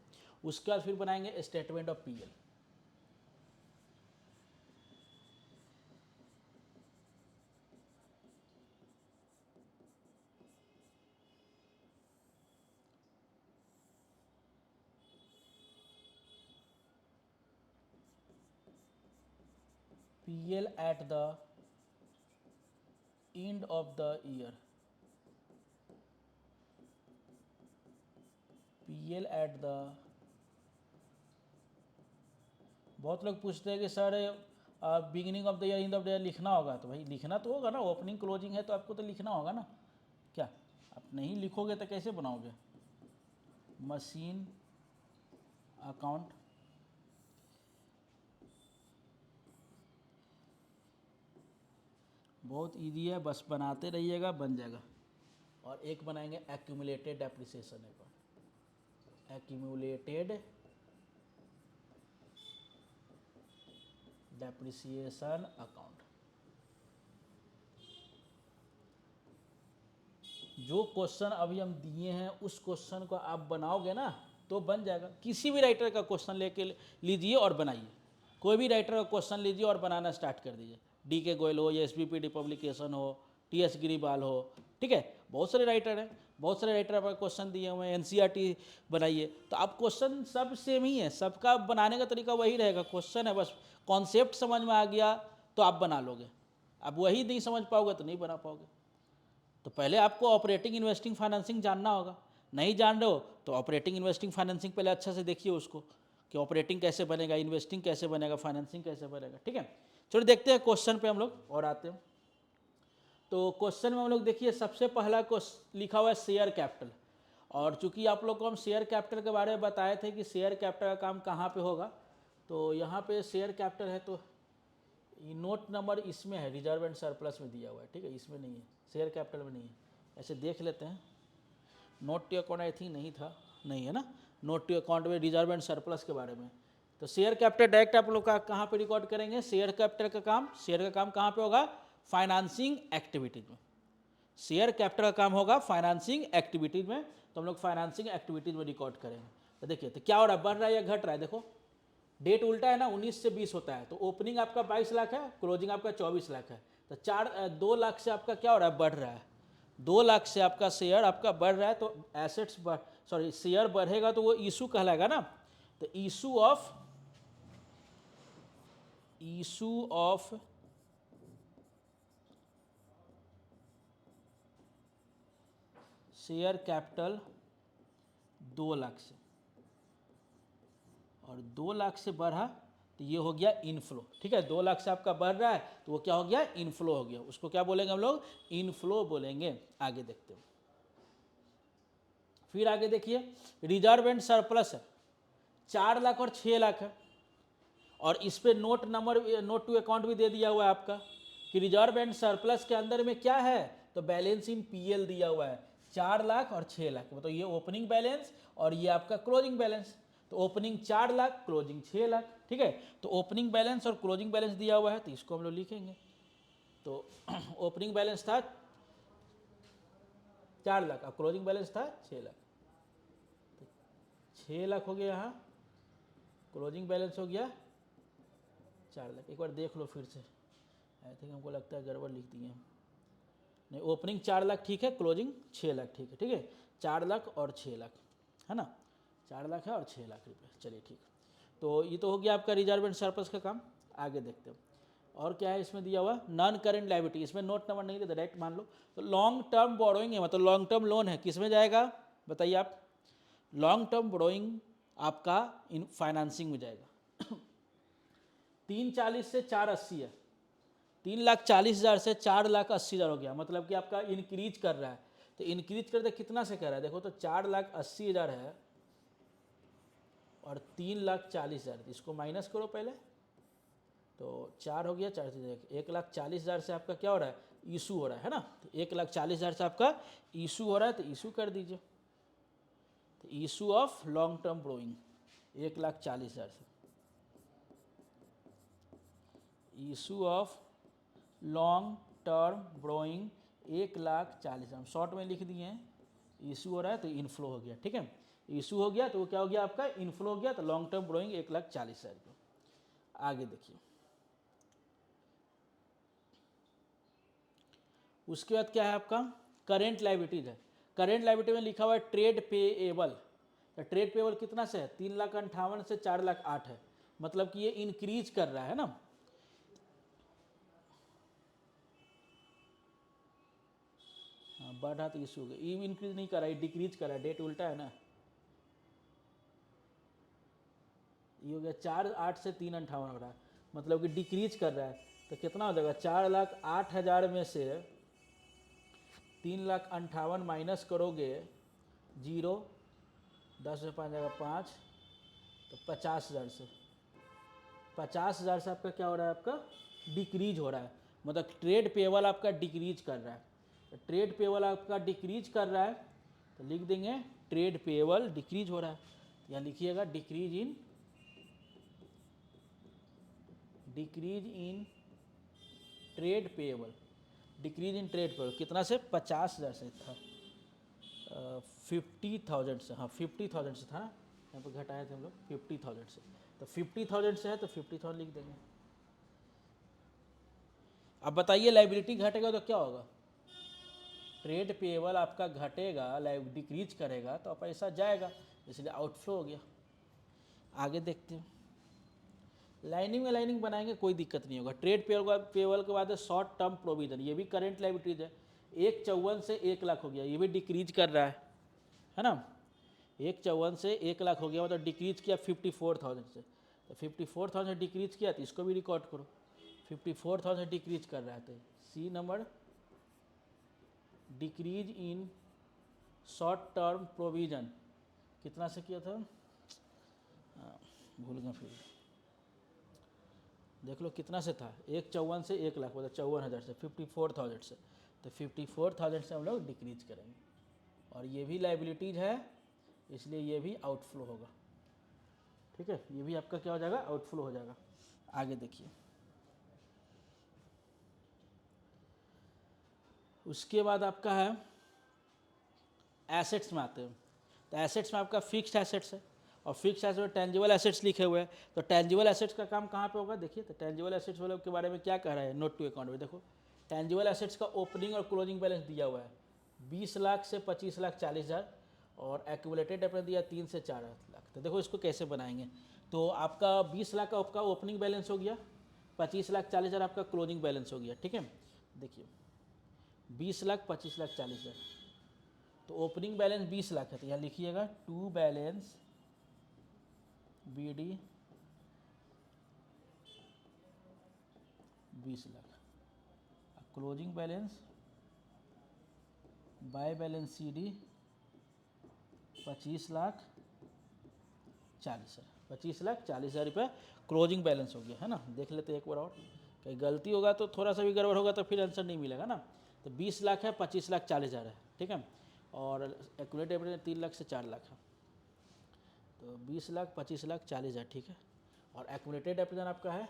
उसके बाद फिर बनाएंगे statement of PL. PL at the end of the year, PL at the, बहुत लोग पूछते हैं कि sir beginning of the year, and of the year लिखना होगा। तो भाई लिखना तो होगा ना, ओपनिंग क्लोजिंग है तो आपको तो लिखना होगा ना। क्या आप नहीं लिखोगे तो कैसे बनाओगे? मशीन अकाउंट, बहुत इजी है, बस बनाते रहिएगा, बन जाएगा। और एक बनाएंगे accumulated depreciation account, accumulated depreciation account. जो क्वेश्चन अभी हम दिए हैं उस क्वेश्चन को आप बनाओगे ना तो बन जाएगा। किसी भी राइटर का क्वेश्चन लेके लीजिए और बनाइए, कोई भी राइटर का क्वेश्चन लीजिए और बनाना स्टार्ट कर दीजिए। DK गोयल हो या SBPD पब्लिकेशन हो, TS गिरीबाल हो, ठीक है, बहुत सारे राइटर हैं, बहुत सारे राइटर आपका क्वेश्चन दिए हुए हैं। NCERT बनाइए, तो आप क्वेश्चन सब सेम ही है, सबका बनाने का तरीका वही रहेगा। क्वेश्चन है, बस कॉन्सेप्ट समझ में आ गया तो आप बना लोगे। अब वही नहीं समझ पाओगे तो नहीं बना पाओगे। तो पहले आपको ऑपरेटिंग, इन्वेस्टिंग, फाइनेंसिंग जानना होगा। नहीं जान रहे हो तो ऑपरेटिंग, इन्वेस्टिंग, फाइनेंसिंग पहले अच्छा से देखिए उसको, कि ऑपरेटिंग कैसे बनेगा, इन्वेस्टिंग कैसे बनेगा, फाइनेंसिंग कैसे बनेगा, ठीक है। चलो देखते हैं क्वेश्चन पे हम लोग और आते हैं। तो क्वेश्चन में हम लोग देखिए सबसे पहला क्वेश्चन लिखा हुआ है शेयर कैपिटल। और चूंकि आप लोग को हम शेयर कैपिटल के बारे में बताए थे कि शेयर कैपिटल का काम कहाँ पे होगा, तो यहाँ पे शेयर कैपिटल है, तो ये नोट नंबर इसमें है, रिजर्व एंड सरप्लस में दिया हुआ है, ठीक है, इसमें नहीं है, शेयर कैपिटल में नहीं है। ऐसे देख लेते हैं, note to account I think नहीं था, नहीं है ना, नोट टू अकाउंट में रिजर्व एंड सरप्लस के बारे में। तो शेयर कैपिटल डायरेक्ट आप लोग का कहाँ पे रिकॉर्ड करेंगे? शेयर कैपिटल का काम, शेयर का काम कहाँ पे होगा? फाइनेंसिंग एक्टिविटीज में। शेयर कैपिटल का काम होगा फाइनेंसिंग एक्टिविटीज में, तो हम लोग फाइनेंसिंग एक्टिविटीज में रिकॉर्ड करेंगे। तो देखिए तो क्या हो रहा है, बढ़ रहा है या घट रहा है? देखो डेट उल्टा है ना, 19 से 20 होता है, तो ओपनिंग आपका 22 लाख है, क्लोजिंग आपका 24 लाख है। तो 2 लाख से आपका क्या हो रहा है, बढ़ रहा है। 2 लाख से आपका शेयर आपका बढ़ रहा है, तो एसेट्स शेयर बढ़ेगा तो वो इशू कहलाएगा ना। तो issue of share capital 2 lakh से, और 2 लाख से बढ़ा तो ये हो गया इनफ्लो, ठीक है। 2 लाख से आपका बढ़ रहा है तो वो क्या हो गया, इनफ्लो हो गया। उसको क्या बोलेंगे हम लोग, इनफ्लो बोलेंगे। आगे देखते हैं, फिर आगे देखिए रिजर्व एंड सरप्लस है, 4 लाख और 6 लाख है, और इस पे नोट टू अकाउंट भी दे दिया हुआ है आपका कि रिजर्व एंड सरप्लस के अंदर में क्या है, तो बैलेंस इन पीएल दिया हुआ है 4 लाख और 6 लाख, मतलब ये ओपनिंग बैलेंस और ये आपका क्लोजिंग बैलेंस। तो ओपनिंग 4 लाख, क्लोजिंग 6 लाख, ठीक है। तो ओपनिंग बैलेंस और क्लोजिंग बैलेंस दिया हुआ है, तो इसको हम लोग लिखेंगे। तो ओपनिंग बैलेंस था 4 लाख और क्लोजिंग बैलेंस था 6 लाख, तो 6 लाख हो गया यहाँ, क्लोजिंग बैलेंस हो गया 4 लाख। एक बार देख लो फिर से, आई थिंक हमको लगता है गड़बड़ लिख दिए हम। नहीं, ओपनिंग 4 लाख ठीक है, क्लोजिंग 6 लाख ठीक है, ठीक है, 4 लाख और 6 लाख है ना, 4 लाख है और 6 लाख रुपये, चलिए ठीक। तो ये तो हो गया आपका रिजर्व एंड सरप्लस का काम। आगे देखते हैं और क्या है इसमें दिया हुआ, नॉन करेंट लायबिलिटी, इसमें नोट नंबर नहीं देता, डायरेक्ट मान लो। तो लॉन्ग टर्म बोरोइंग है, मतलब लॉन्ग टर्म लोन है, किस में जाएगा बताइए आप? लॉन्ग टर्म बोरोइंग आपका इन फाइनेंसिंग में जाएगा। 340 से 480 है, 3,40,000 से 4,80,000 हो गया, मतलब कि आपका इंक्रीज कर रहा है। तो इंक्रीज करते कितना से कर रहा है, देखो तो 4,80,000 है और 3,40,000, इसको माइनस करो पहले, तो 4 हो गया, 4 से 1,40,000 से आपका क्या हो रहा है, इशू हो रहा है ना, तो 1,40,000 से आपका इशू हो रहा है, तो इशू कर दीजिए। तो issue of long term borrowing 1,40,000 से, issue of long term borrowing 1,40,000 हम शॉर्ट में लिख दिए हैं। इशू हो रहा है तो इनफ्लो हो गया, ठीक है। इशू हो गया तो वो क्या हो गया आपका, इनफ्लो हो गया, तो लॉन्ग टर्म बोरोइंग 1,40,000 रुपये। आगे देखिए, उसके बाद क्या है आपका, करेंट लाइबिलिटीज है। करेंट लाइबिलिटी में लिखा हुआ है ट्रेड पेएबल। तो ट्रेड पेएबल कितना से है, 3,58,000 से 4,08,000 है, मतलब कि ये इंक्रीज कर रहा है ना। हाँ, बढ़ा तो इशू हो गया, ये इंक्रीज नहीं कर रहा है, डिक्रीज कर रहा है, डेट उल्टा है ना। ये हो गया 4,08,000 से 3,58,000 हो रहा है, मतलब कि डिक्रीज कर रहा है। तो कितना हो जाएगा, 4,08,000 में से 3,58,000 माइनस करोगे 0, 10 में 5 जाएगा 5, तो 50,000 से 50,000 से आपका क्या हो रहा है, आपका डिक्रीज हो रहा है, मतलब ट्रेड पेबल आपका डिक्रीज कर रहा है। तो ट्रेड पेबल आपका डिक्रीज कर रहा है, तो लिख देंगे ट्रेड पेबल डिक्रीज हो रहा है। यहाँ लिखिएगा decrease in trade payable, decrease in trade payable कितना से, 50,000 से था, 50,000 से, हाँ 50,000 से था, यहाँ पर घटाए थे हम लोग 50,000 से, तो 50,000 से है तो 50,000 लिख देंगे। अब बताइए लाइबिलिटी घटेगा तो क्या होगा, ट्रेड पेएबल आपका घटेगा, डिक्रीज करेगा तो पैसा जाएगा, इसलिए आउटफ्लो हो गया। आगे देखते हैं, लाइनिंग में लाइनिंग बनाएंगे कोई दिक्कत नहीं होगा। ट्रेड पेएबल के बाद शॉर्ट टर्म प्रोविजन, ये भी करेंट लाइबिलिटीज है। 1,54,000 से 1,00,000 हो गया, ये भी डिक्रीज कर रहा है ना। 1,54,000 से 1,00,000 हो गया, मतलब डिक्रीज किया 54,000 से, तो 54,000 डिक्रीज किया तो इसको भी रिकॉर्ड करो। 54,000 डिक्रीज कर रहा है, तो C number decrease in short term provision कितना से किया था, भूल गया, फिर देख लो कितना से था, 1,54,000 से 1,00,000, मतलब 54,000 से 54,000 से, तो 54,000 से हम लोग डिक्रीज करेंगे। और ये भी लाइबिलिटीज है, इसलिए ये भी आउटफ्लो होगा, ठीक है, ये भी आपका क्या हो जाएगा, आउटफ्लो हो जाएगा। आगे देखिए, उसके बाद आपका है एसेट्स में आते हैं। तो एसेट्स में आपका फिक्स्ड एसेट्स है, और फिक्स्ड एसेट में टेंजिबल एसेट्स लिखे हुए हैं। तो टेंजिबल एसेट्स का काम कहाँ पे होगा, देखिए, तो टेंजिबल एसेट्स वालों के बारे में क्या कह रहा है नोट टू अकाउंट में, देखो टेंजिबल एसेट्स का ओपनिंग और क्लोजिंग बैलेंस दिया हुआ है, 20 लाख से 25,40,000, और एक्यूमुलेटेड अपने दिया 3 से 4 लाख। तो देखो इसको कैसे बनाएंगे, तो आपका 20 लाख का आपका ओपनिंग बैलेंस हो गया, 25,40,000 आपका क्लोजिंग बैलेंस हो गया, ठीक है। देखिए 20 लाख 25,40,000, तो ओपनिंग बैलेंस 20 लाख है, तो यहाँ लिखिएगा to balance BD 20 lakh, closing balance by balance CD 25,40,000, 25,40,000 रुपये क्लोजिंग बैलेंस हो गया है ना। देख लेते एक बार और, कहीं गलती होगा तो थोड़ा सा भी गड़बड़ होगा तो फिर आंसर नहीं मिलेगा ना। तो 20 लाख है, 25,40,000 है, ठीक है, और एक्यूमुलेटेड 3 लाख से 4 लाख है, तो 20 लाख 25,40,000, ठीक है। और एक्यूमुलेटेड एप्रेजन आपका है,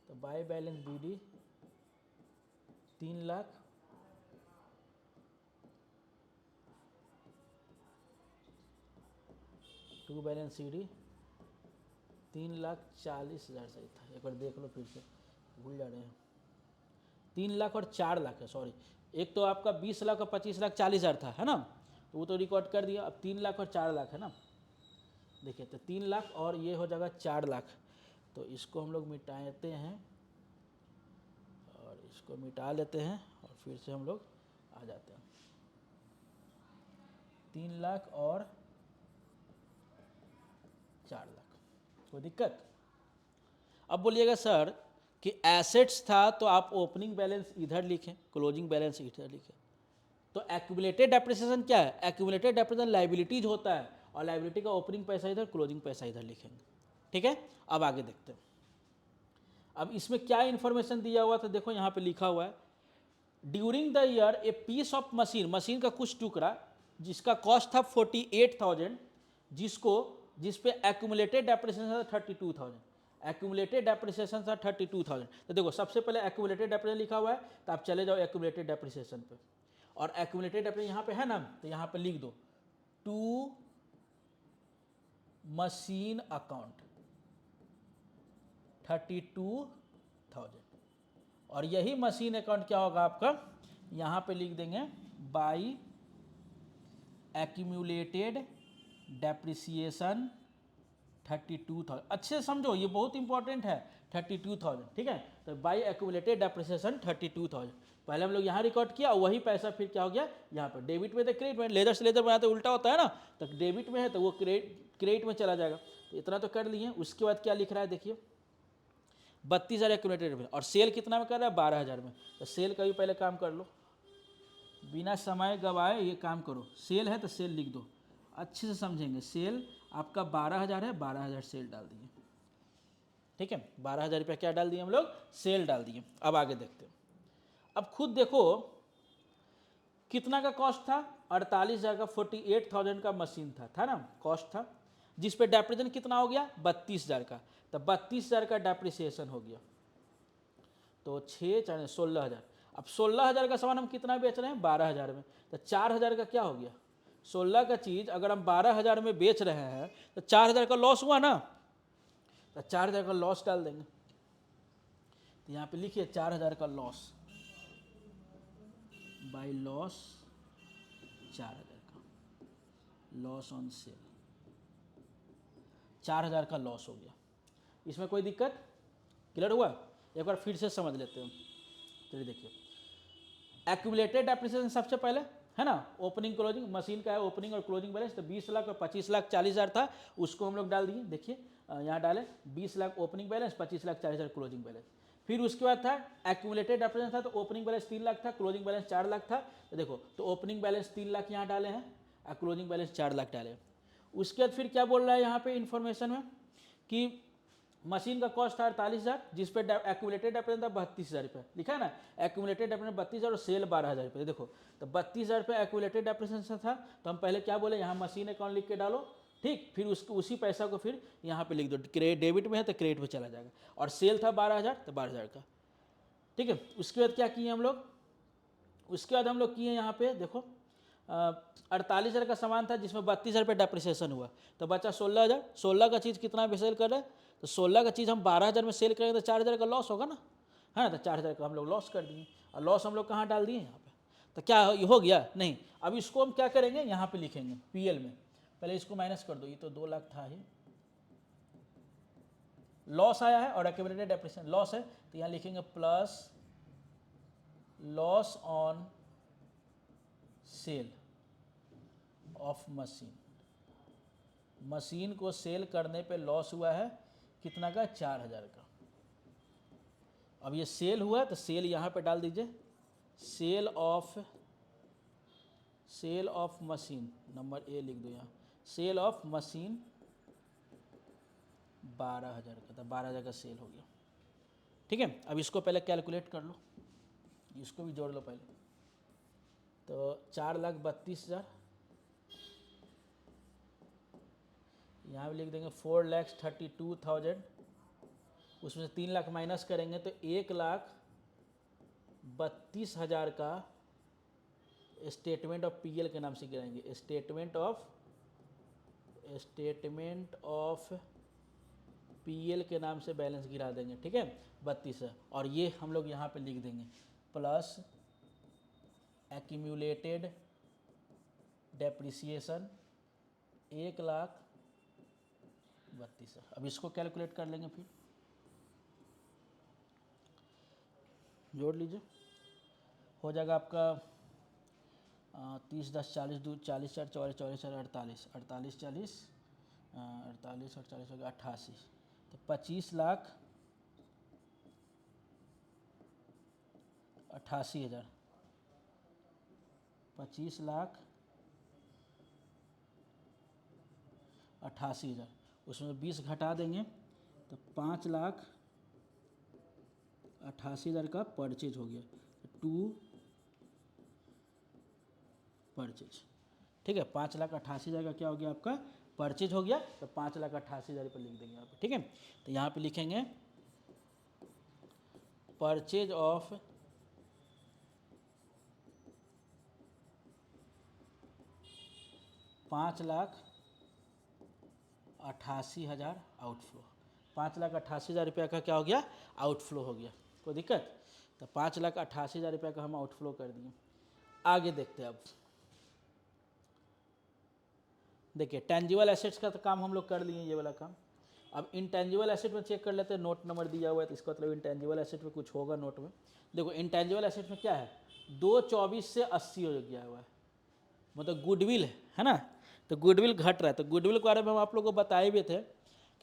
तो by balance BD 3 lakh, to balance CD 3,40,000 सही था, एक बार देख लो फिर से, भूल जा रहे हैं, 3 लाख और 4 लाख है, सॉरी, एक तो आपका 20 लाख और 25,40,000 था, है ना, तो वो तो रिकॉर्ड कर दिया। अब 3 लाख और 4 लाख है ना, देखिए, तो 3 लाख और ये हो जाएगा 4 लाख, तो इसको हम लोग मिटाते हैं, और इसको मिटा लेते हैं, और फिर से हम लोग आ जाते हैं। 3 लाख और 4 लाख, कोई दिक्कत। अब बोलिएगा सर कि एसेट्स था तो आप ओपनिंग बैलेंस इधर लिखें, क्लोजिंग बैलेंस इधर लिखें, तो एक्यूमुलेटेड डेप्रिसिएशन क्या है, एक्यूमुलेटेड डेप्रिसिएशन लाइबिलिटीज होता है, और लाइबिलिटी का ओपनिंग पैसा इधर, क्लोजिंग पैसा इधर लिखेंगे, ठीक है। अब आगे देखते हैं, अब इसमें क्या इन्फॉर्मेशन दिया हुआ था, देखो यहाँ पे लिखा हुआ है during the year a piece of machine, machine का कुछ टुकड़ा जिसका कॉस्ट था 48,000, जिस पे एक्यूमुलेटेड डेप्रिसिएशन था 32,000, एक्यूमुलेटेड डेप्रिसिएशन था 32,000। तो देखो सबसे पहले एक्यूमुलेटेड डेप्रिसिएशन लिखा हुआ है, तो आप चले जाओ एक्यूमुलेटेड डेप्रिसिएशन पे, और एक्यूमुलेटेड डेप्रिसिएशन यहाँ पे है ना, तो यहाँ पे लिख दो टू मशीन अकाउंट 32,000, और यही मशीन अकाउंट क्या होगा आपका, यहाँ पे लिख देंगे बाई एक्यूमुलेटेड डेप्रिसिएशन 32,000। अच्छे से समझो, ये बहुत इंपॉर्टेंट है 32,000, ठीक है। तो बाई एक्यूमुलेटेड डेप्रिसिएशन 32,000 पहले हम लोग यहाँ रिकॉर्ड किया, वही पैसा फिर क्या हो गया यहाँ पर डेबिट में, तो क्रेडिट में, लेजर से लेजर बनाते उल्टा होता है ना, तो डेबिट में है तो वो क्रेडिट में चला जाएगा। तो इतना तो कर लिए। उसके बाद क्या लिख रहा है देखिए, 32,000 एक्यूमुलेटेड में, और सेल कितना में कर रहा है 12,000 में। तो सेल का भी पहले काम कर लो, बिना समय गवाए ये काम करो। सेल है तो सेल लिख दो, अच्छे से समझेंगे। सेल आपका 12,000 है, 12,000 सेल डाल दिए, ठीक है। 12,000 रुपया क्या डाल दिए हम लोग, सेल डाल दिए। अब आगे देखते हैं। अब खुद देखो कितना का कॉस्ट था, 48,000 का, 48,000 का मशीन था ना कॉस्ट था, जिस पे डेप्रिसिएशन कितना हो गया 32,000 का। तो 32,000 का डेप्रिसिएशन हो गया, तो 6 16,000। अब 16,000 का सामान हम कितना बेच रहे हैं 12,000 में, तो 4,000 का क्या हो गया, 16 का चीज़ अगर हम 12,000 में बेच रहे हैं तो 4,000 का लॉस हुआ ना, तो 4,000 का लॉस डाल देंगे। तो यहाँ पे लिखिए 4,000 का लॉस, बाय लॉस 4,000 का लॉस ऑन सेल, 4,000 का लॉस हो गया। इसमें कोई दिक्कत, क्लियर हुआ? एक बार फिर से समझ लेते हैं। चलिए देखिए, एक्यूमुलेटेड डेप्रिसिएशन सबसे पहले है ना, ओपनिंग क्लोजिंग, मशीन का है ओपनिंग और क्लोजिंग बैलेंस। तो 20 लाख और 25 लाख 40,000 था, उसको हम लोग डाल दिए। देखिए यहाँ डाले 20 lakh opening balance, 25 lakh 40,000 closing balance. फिर उसके बाद था एक्यूमुलेटेड डेप्रिसिएशन था, तो ओपनिंग बैलेंस 3 लाख था, क्लोजिंग बैलेंस 4 लाख था। तो देखो, तो ओपनिंग बैलेंस 3 लाख यहाँ डाले हैं और क्लोजिंग बैलेंस 4 लाख डाले। उसके बाद फिर क्या बोल रहा है यहाँ पे इन्फॉर्मेशन में कि मशीन का कॉस्ट था 48,000, जिस पे एक्यूमुलेटेड डेप्रिसिएशन था 32,000 रुपये, लिखा है ना, एक्यूमुलेटेड डेप्रिसिएशन 32,000 और सेल 12,000 रुपये। देखो, तो 32,000 रुपये एक्यूमुलेटेड डेप्रिसिएशन था, तो हम पहले क्या बोले, यहाँ मशीन अकाउंट लिख के डालो, ठीक। फिर उसको उसी पैसा को फिर यहाँ पे लिख दो, डेबिट में है तो क्रेडिट में चला जाएगा। और सेल था 12,000, तो 12,000 का, ठीक है। उसके बाद क्या किए हम लोग, उसके बाद हम लोग किए यहाँ पे देखो 48,000 का सामान था, जिसमें 32,000 रुपये डेप्रिसिएशन हुआ, तो बचा 16,000। 16 का चीज़ कितना पे सेल कर रहे हैं, तो 16 का चीज़ हम 12,000 में सेल करेंगे तो 4,000 का लॉस होगा ना, है ना। तो 4,000 का हम लोग लॉस कर दिए, और लॉस हम लोग कहाँ डाल दिए, यहाँ पे। तो क्या ये हो गया, नहीं। अब इसको हम क्या करेंगे, यहाँ पे लिखेंगे पीएल में। पहले इसको माइनस कर दो, ये तो 2 लाख था ही, लॉस आया है और एक्यूमुलेटेड डेप्रिसिएशन लॉस है, तो यहाँ लिखेंगे plus loss on sale of machine. Machine को सेल करने पे लॉस हुआ है कितना का, 4,000 का। अब ये सेल हुआ तो सेल यहाँ पे डाल दीजिए, sale of machine, number A लिख दो यहाँ, सेल ऑफ मशीन 12,000 का था, 12,000 का सेल हो गया, ठीक है। अब इसको पहले कैलकुलेट कर लो, इसको भी जोड़ लो पहले। तो 4,32,000, यहाँ भी लिख देंगे 4,32,000, उसमें से 3 लाख माइनस करेंगे तो 1,32,000 का स्टेटमेंट ऑफ पीएल के नाम से गिराएंगे, स्टेटमेंट ऑफ पीएल के नाम से बैलेंस गिरा देंगे, ठीक है 32 है। और ये हम लोग यहाँ पे लिख देंगे प्लस एक्यूमुलेटेड डेप्रिसिएशन 1,32,000। अब इसको कैलकुलेट कर लेंगे, फिर जोड़ लीजिए, हो जाएगा आपका 30 10 40 2 40 4 44 44 4 48 48 40 48 और 40 हो गया 88, तो 25,88,000, 25,88,000। उसमें 20 घटा देंगे तो 5,88,000 का परचेज हो गया, 2 परचेज। ठीक है, 5,88,000 का क्या हो गया आपका परचेज हो गया, तो 5,88,000 रुपये लिख देंगे यहाँ पे। ठीक है, तो यहाँ पे लिखेंगे परचेज ऑफ 5,88,000 आउटफ्लो। 5,88,000 रुपया का क्या हो गया आउटफ्लो हो गया। कोई दिक्कत? तो 5,88,000 रुपया का हम आउटफ्लो कर दिए। आगे देखते हैं अब। देखिए टेंजिबल एसेट्स का तो काम हम लोग कर लिए, ये वाला काम। अब इंटेंजिबल एसेट में चेक कर लेते हैं, नोट नंबर दिया हुआ है तो इसका मतलब इंटेंजिबल एसेट में कुछ होगा नोट में। देखो इंटेंजिबल एसेट में क्या है, 224 से 80 हो गया हुआ है, मतलब गुडविल है ना। तो गुडविल घट रहा है, तो गुडविल के बारे में हम आप लोगों को बताए भी थे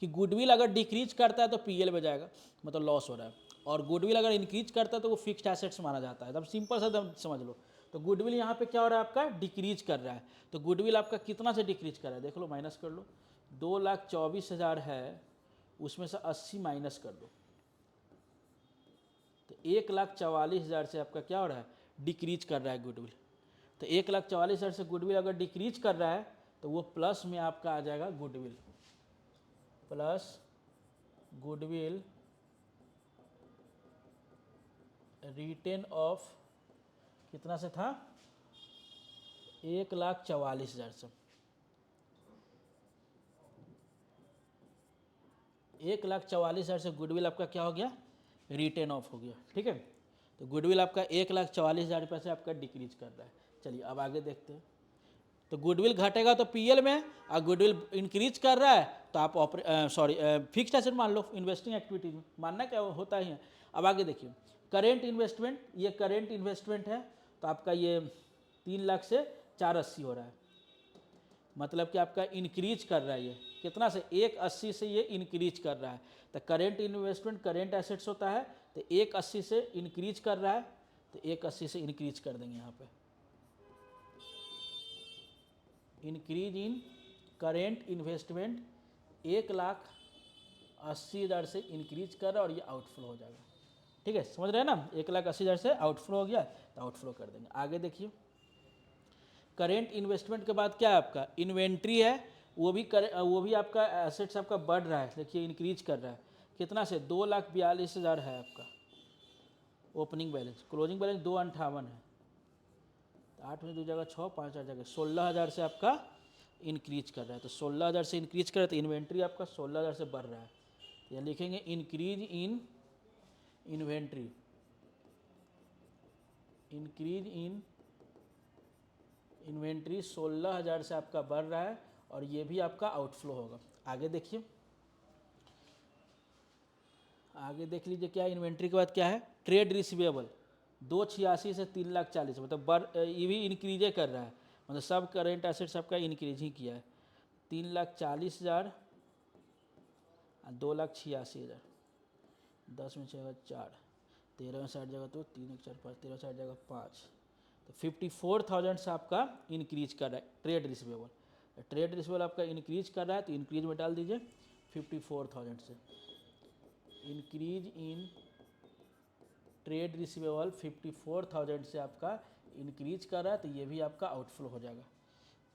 कि गुडविल अगर डिक्रीज करता है तो पीएल में जाएगा, मतलब लॉस हो रहा है, और गुडविल अगर इंक्रीज करता है तो वो फिक्स्ड एसेट्स माना जाता है। एकदम सिंपल सा एकदम समझ लो। तो गुडविल यहाँ पे क्या हो रहा है आपका डिक्रीज कर रहा है। तो गुडविल आपका कितना से डिक्रीज कर रहा है देख लो, माइनस कर लो। 2,24,000 है, उसमें से 80 माइनस कर दो, तो 1,44,000 से आपका क्या हो रहा है डिक्रीज कर रहा है गुडविल। तो 1,44,000 से गुडविल अगर डिक्रीज कर रहा है तो वो प्लस में आपका आ जाएगा goodwill, plus goodwill written off कितना से था 1,44,000 से, 1,44,000 से गुडविल आपका क्या हो गया रिटेन ऑफ हो गया। ठीक है, तो गुडविल आपका 1,44,000 रुपये से आपका डिक्रीज कर रहा है। चलिए अब आगे देखते हैं। तो गुडविल घटेगा तो पीएल में, और गुडविल इंक्रीज कर रहा है तो आप फिक्स्ड एसेट मान लो इन्वेस्टिंग एक्टिविटी में, मानना क्या होता ही है। अब आगे देखिए करेंट इन्वेस्टमेंट, ये करेंट इन्वेस्टमेंट है, तो आपका ये 3 लाख से 480 हो रहा है, मतलब कि आपका इंक्रीज कर रहा है। ये कितना से 180 से ये इंक्रीज कर रहा है। तो करेंट इन्वेस्टमेंट करेंट एसेट्स होता है, तो 180 से इंक्रीज कर रहा है, तो 180 से इंक्रीज कर देंगे यहाँ पे, इंक्रीज इन करेंट इन्वेस्टमेंट 1,80,000 से इंक्रीज कर रहा है, और ये आउटफ्लो हो जाएगा। ठीक है, समझ रहे हैं ना, 1,80,000 से आउटफ्लो हो गया तो आउटफ्लो कर देंगे। आगे देखिए करेंट इन्वेस्टमेंट के बाद क्या है आपका इन्वेंट्री है, वो भी आपका एसेट्स आपका बढ़ रहा है। देखिए इंक्रीज कर रहा है कितना से 2,42,000 है आपका ओपनिंग बैलेंस, क्लोजिंग बैलेंस 258 है, 8 में 2 जगह 6, 5 जगह 16,000 से आपका इंक्रीज कर रहा है। तो 16,000 से इंक्रीज कर रहा है, तो इन्वेंट्री आपका 16,000 से बढ़ रहा है। तो यहाँ लिखेंगे increase in inventory, increase in inventory 16,000 से आपका बढ़ रहा है, और ये भी आपका आउटफ्लो होगा। आगे देखिए, आगे देख लीजिए क्या इन्वेंट्री के बाद क्या है ट्रेड रिसीवेबल 286 से 3,40,000, मतलब ये भी इंक्रीजे कर रहा है, मतलब सब करेंट एसेट्स आपका इंक्रीज ही किया है। 3,40,000 और 2,86,000, 10 में 6 4, 13 में 60 जगह तो 3 1 4 5, 13 60 जगह 5, तो 54,000 से आपका इंक्रीज कर रहा है ट्रेड रिसीवेबल। ट्रेड रिसीवेबल आपका इंक्रीज कर रहा है, तो इंक्रीज में डाल दीजिए 54,000 से, इंक्रीज इन ट्रेड रिसीवेबल 54,000 से आपका इंक्रीज कर रहा है, तो ये भी आपका आउटफ्लो हो जाएगा।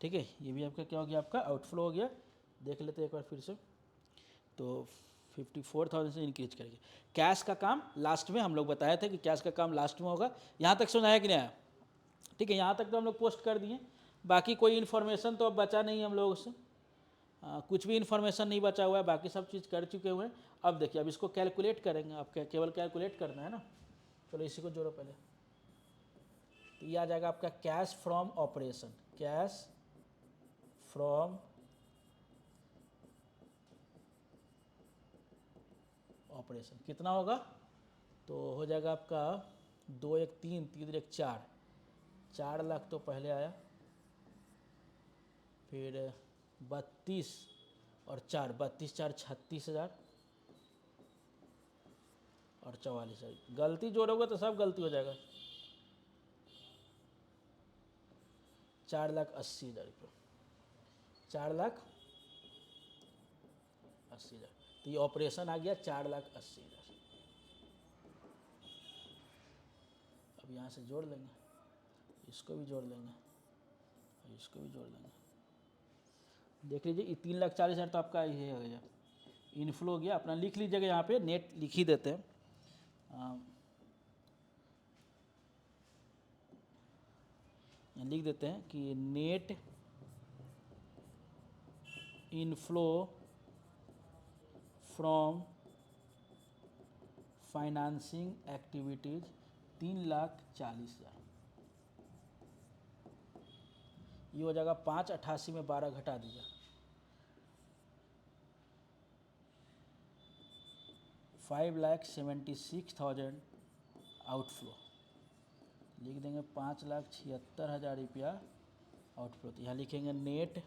ठीक है, ये भी आपका क्या हो गया आपका आउटफ्लो हो गया। देख लेते हैं एक बार फिर से, तो 54,000 से इंक्रीज करेंगे। कैश का काम लास्ट में हम लोग बताए थे कि कैश का काम लास्ट में होगा। यहाँ तक समझ आया कि नहीं आया? ठीक है, यहाँ तक तो हम लोग पोस्ट कर दिए, बाकी कोई इन्फॉर्मेशन तो अब बचा नहीं हम लोगों से, कुछ भी इन्फॉर्मेशन नहीं बचा हुआ है, बाकी सब चीज़ कर चुके हुए हैं। अब देखिए अब इसको कैलकुलेट करेंगे, अब केवल कैलकुलेट करना है ना। चलो इसी को जोड़ो पहले, तो ये आ जाएगा आपका cash from operation, cash from operation कितना होगा, तो हो जाएगा आपका 2 1 3 3 1 4, 4 लाख तो पहले आया, फिर 32 और 4, 32 4 36,000 और 44,000। गलती जोड़ोगे तो सब गलती हो जाएगा। 4,80,000 रुपये, 4,80,000, तो ये ऑपरेशन आ गया 4,80,000। अब यहाँ से जोड़ लेंगे, इसको भी जोड़ लेंगे, इसको भी जोड़ देंगे। देख लीजिए ये 3,40,000 तो आपका ये हो गया, इनफ्लो हो गया। अपना लिख लीजिएगा, यहाँ पे नेट लिख ही देते हैं। लिख देते हैं कि net inflow from financing activities 3,40,000। ये हो जाएगा 588 में 12 घटा दीजिए, 5,76,000 आउटफ्लो। लिख देंगे 5,76,000 रुपया आउटफ्लो। तो यहाँ लिखेंगे net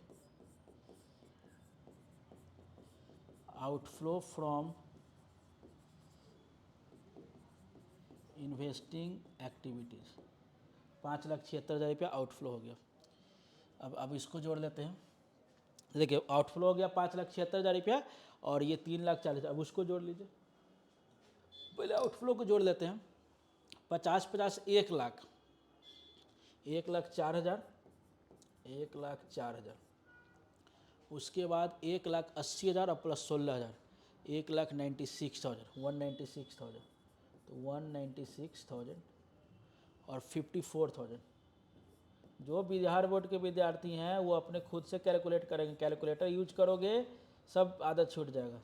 outflow from investing activities, 5,76,000 रुपया आउटफ्लो हो गया। अब इसको जोड़ लेते हैं। देखिए आउटफ्लो हो गया 5,76,000 रुपया और ये 3,40,000। अब उसको जोड़ लीजिए। पहले आउटफ्लो को जोड़ लेते हैं। 50 1 लाख, 1,04,000, 1,04,000। उसके बाद 1,80,000 और प्लस 16,000, 1,96,000, 196,000। तो 196,000 और 54,000। जो बिहार बोर्ड के विद्यार्थी हैं वो अपने खुद से कैलकुलेट करेंगे, कैलकुलेटर यूज करोगे सब आदत छूट जाएगा।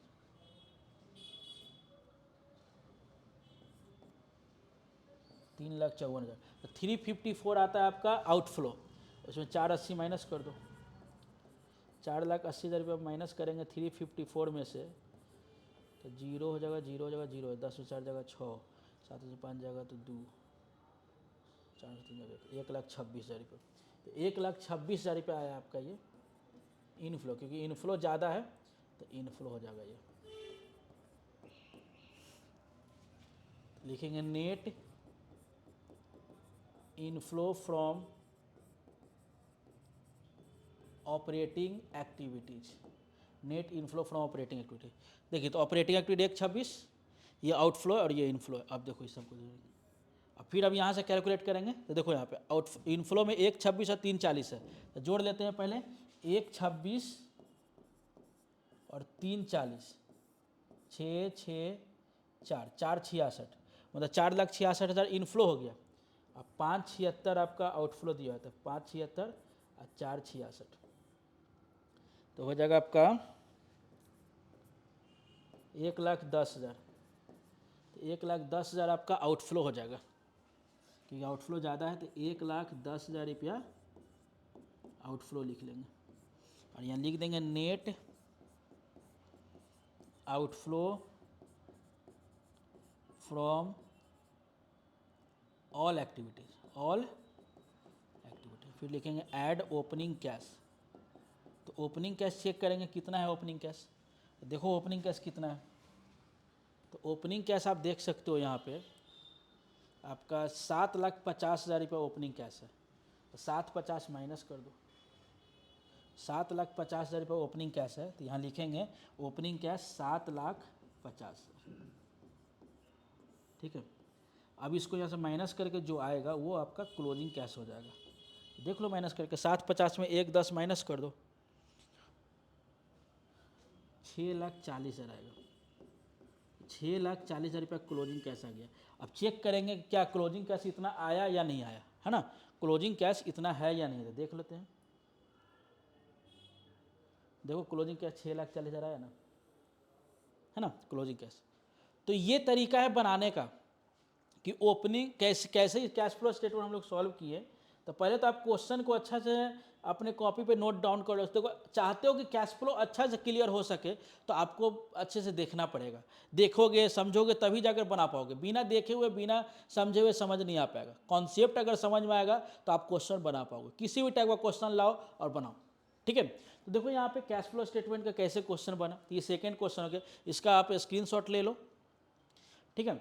तो 3,54,000। तो 354 आता है आपका आउटफ्लो। उसमें 480 माइनस कर दो। 4,80,000 रुपये माइनस करेंगे 354 में से, तो जीरो हो जाएगा, जीरो हो जाएगा, जीरो है। 10 में 4 जगह 6, 7 में 5 जगह तो 2, 4 में 3 जगह 1,26,000 रुपये। तो 1,26,000 रुपये आया आपका ये इनफ्लो। क्योंकि इनफ्लो ज़्यादा है तो इनफ्लो हो जाएगा ये। लिखेंगे net inflow from operating activities, net inflow from operating activity. देखिए तो ऑपरेटिंग एक्टिविटी 1,26, ये आउटफ्लो और ये इनफ्लो। अब देखो इस सबको, अब फिर अब यहाँ से कैलकुलेट करेंगे। तो देखो यहाँ पे आउट इनफ्लो में 1,26 और 3,40 है। तो जोड़ लेते हैं पहले 1,26 और 3,40, 6, 6, 4, 4,66, मतलब 4,66,000 इनफ्लो हो गया। अब 5,76 आपका आउटफ्लो दिया है। तो 5,76 और 4,66 तो हो जाएगा आपका 1,10,000। तो 1,10,000 आपका आउटफ्लो हो जाएगा। क्योंकि आउटफ्लो ज़्यादा है तो 1,10,000 रुपया आउटफ्लो लिख लेंगे। और यहाँ लिख देंगे net outflow from all activities, all activity. फिर लिखेंगे ऐड ओपनिंग कैश। तो ओपनिंग कैश चेक करेंगे कितना है ओपनिंग कैश। तो देखो ओपनिंग कैश कितना है। तो ओपनिंग कैश आप देख सकते हो यहाँ पे आपका 7,50,000 रुपये ओपनिंग कैश है। तो 750 माइनस कर दो। 7,50,000 रुपये ओपनिंग कैश है। तो यहाँ लिखेंगे ओपनिंग कैश 7,50,000। ठीक है। अब इसको यहाँ से माइनस करके जो आएगा वो आपका क्लोजिंग कैश हो जाएगा। देख लो माइनस करके 750 में 1,10 माइनस कर दो, 6,40,000 आएगा। 6,40,000 रुपया क्लोजिंग कैश आ गया। अब चेक करेंगे क्या क्लोजिंग कैश इतना आया या नहीं आया, है ना। क्लोजिंग कैश इतना है या नहीं है, देख लेते हैं। देखो क्लोजिंग कैश 6,40,000 आया ना, है ना क्लोजिंग कैश। तो ये तरीका है बनाने का कि ओपनिंग कैसे कैश फ्लो स्टेटमेंट हम लोग सॉल्व किए। तो पहले तो आप क्वेश्चन को अच्छा से अपने कॉपी पे नोट डाउन कर लो। देखो चाहते हो कि कैश फ्लो अच्छा से क्लियर हो सके तो आपको अच्छे से देखना पड़ेगा। देखोगे समझोगे तभी जाकर बना पाओगे। बिना देखे हुए बिना समझे हुए समझ नहीं आ पाएगा। कॉन्सेप्ट अगर समझ में आएगा तो आप क्वेश्चन बना पाओगे। किसी भी टाइप का क्वेश्चन लाओ और बनाओ। ठीक है। तो देखो यहाँ पे कैश फ्लो स्टेटमेंट का कैसे क्वेश्चन बना। तो ये सेकेंड क्वेश्चन हो गया, इसका आप स्क्रीनशॉट ले लो। ठीक है।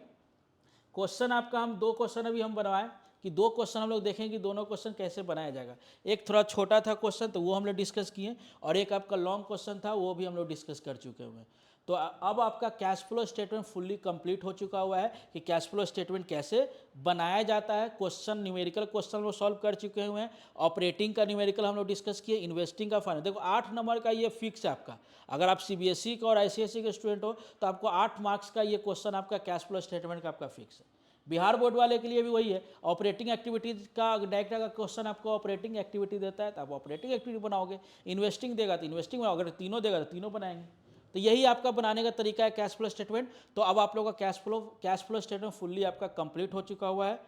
क्वेश्चन आपका हम 2 क्वेश्चन अभी हम बनवाएं कि 2 क्वेश्चन हम लोग देखें कि दोनों क्वेश्चन कैसे बनाया जाएगा। एक थोड़ा छोटा था क्वेश्चन तो वो हम लोग डिस्कस किए, और एक आपका लॉन्ग क्वेश्चन था वो भी हम लोग डिस्कस कर चुके हुए हैं। तो अब आपका cash flow statement fully complete हो चुका हुआ है कि कैश फ्लो स्टेटमेंट कैसे बनाया जाता है। क्वेश्चन न्यूमेरिकल क्वेश्चन वो सॉल्व कर चुके हुए हैं, ऑपरेटिंग का न्यूमेरिकल हम लोग डिस्कस किए, इन्वेस्टिंग का फाइनल। देखो 8 नंबर का ये फिक्स है आपका, अगर आप सीबीएसई का और आईसीएसई के स्टूडेंट हो तो आपको 8 मार्क्स का ये क्वेश्चन आपका कैश फ्लो स्टेटमेंट का आपका फिक्स है। बिहार बोर्ड वाले के लिए भी वही है, ऑपरेटिंग एक्टिविटीज का डायरेक्ट का क्वेश्चन आपको ऑपरेटिंग एक्टिविटी देता है तो आप ऑपरेटिंग एक्टिविटी बनाओगे, इन्वेस्टिंग देगा तो इन्वेस्टिंग बनाओगे, अगर तीनों देगा तो तीनों बनाएंगे। तो यही आपका बनाने का तरीका है कैश फ्लो स्टेटमेंट। तो अब आप लोगों का कैश फ्लो स्टेटमेंट फुल्ली आपका कंप्लीट हो चुका हुआ है।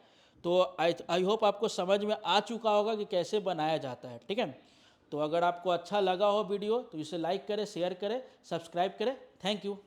तो आई होप आपको समझ में आ चुका होगा कि कैसे बनाया जाता है, ठीक है। तो अगर आपको अच्छा लगा हो वीडियो तो इसे लाइक करें, शेयर करें, सब्सक्राइब करें। Thank you.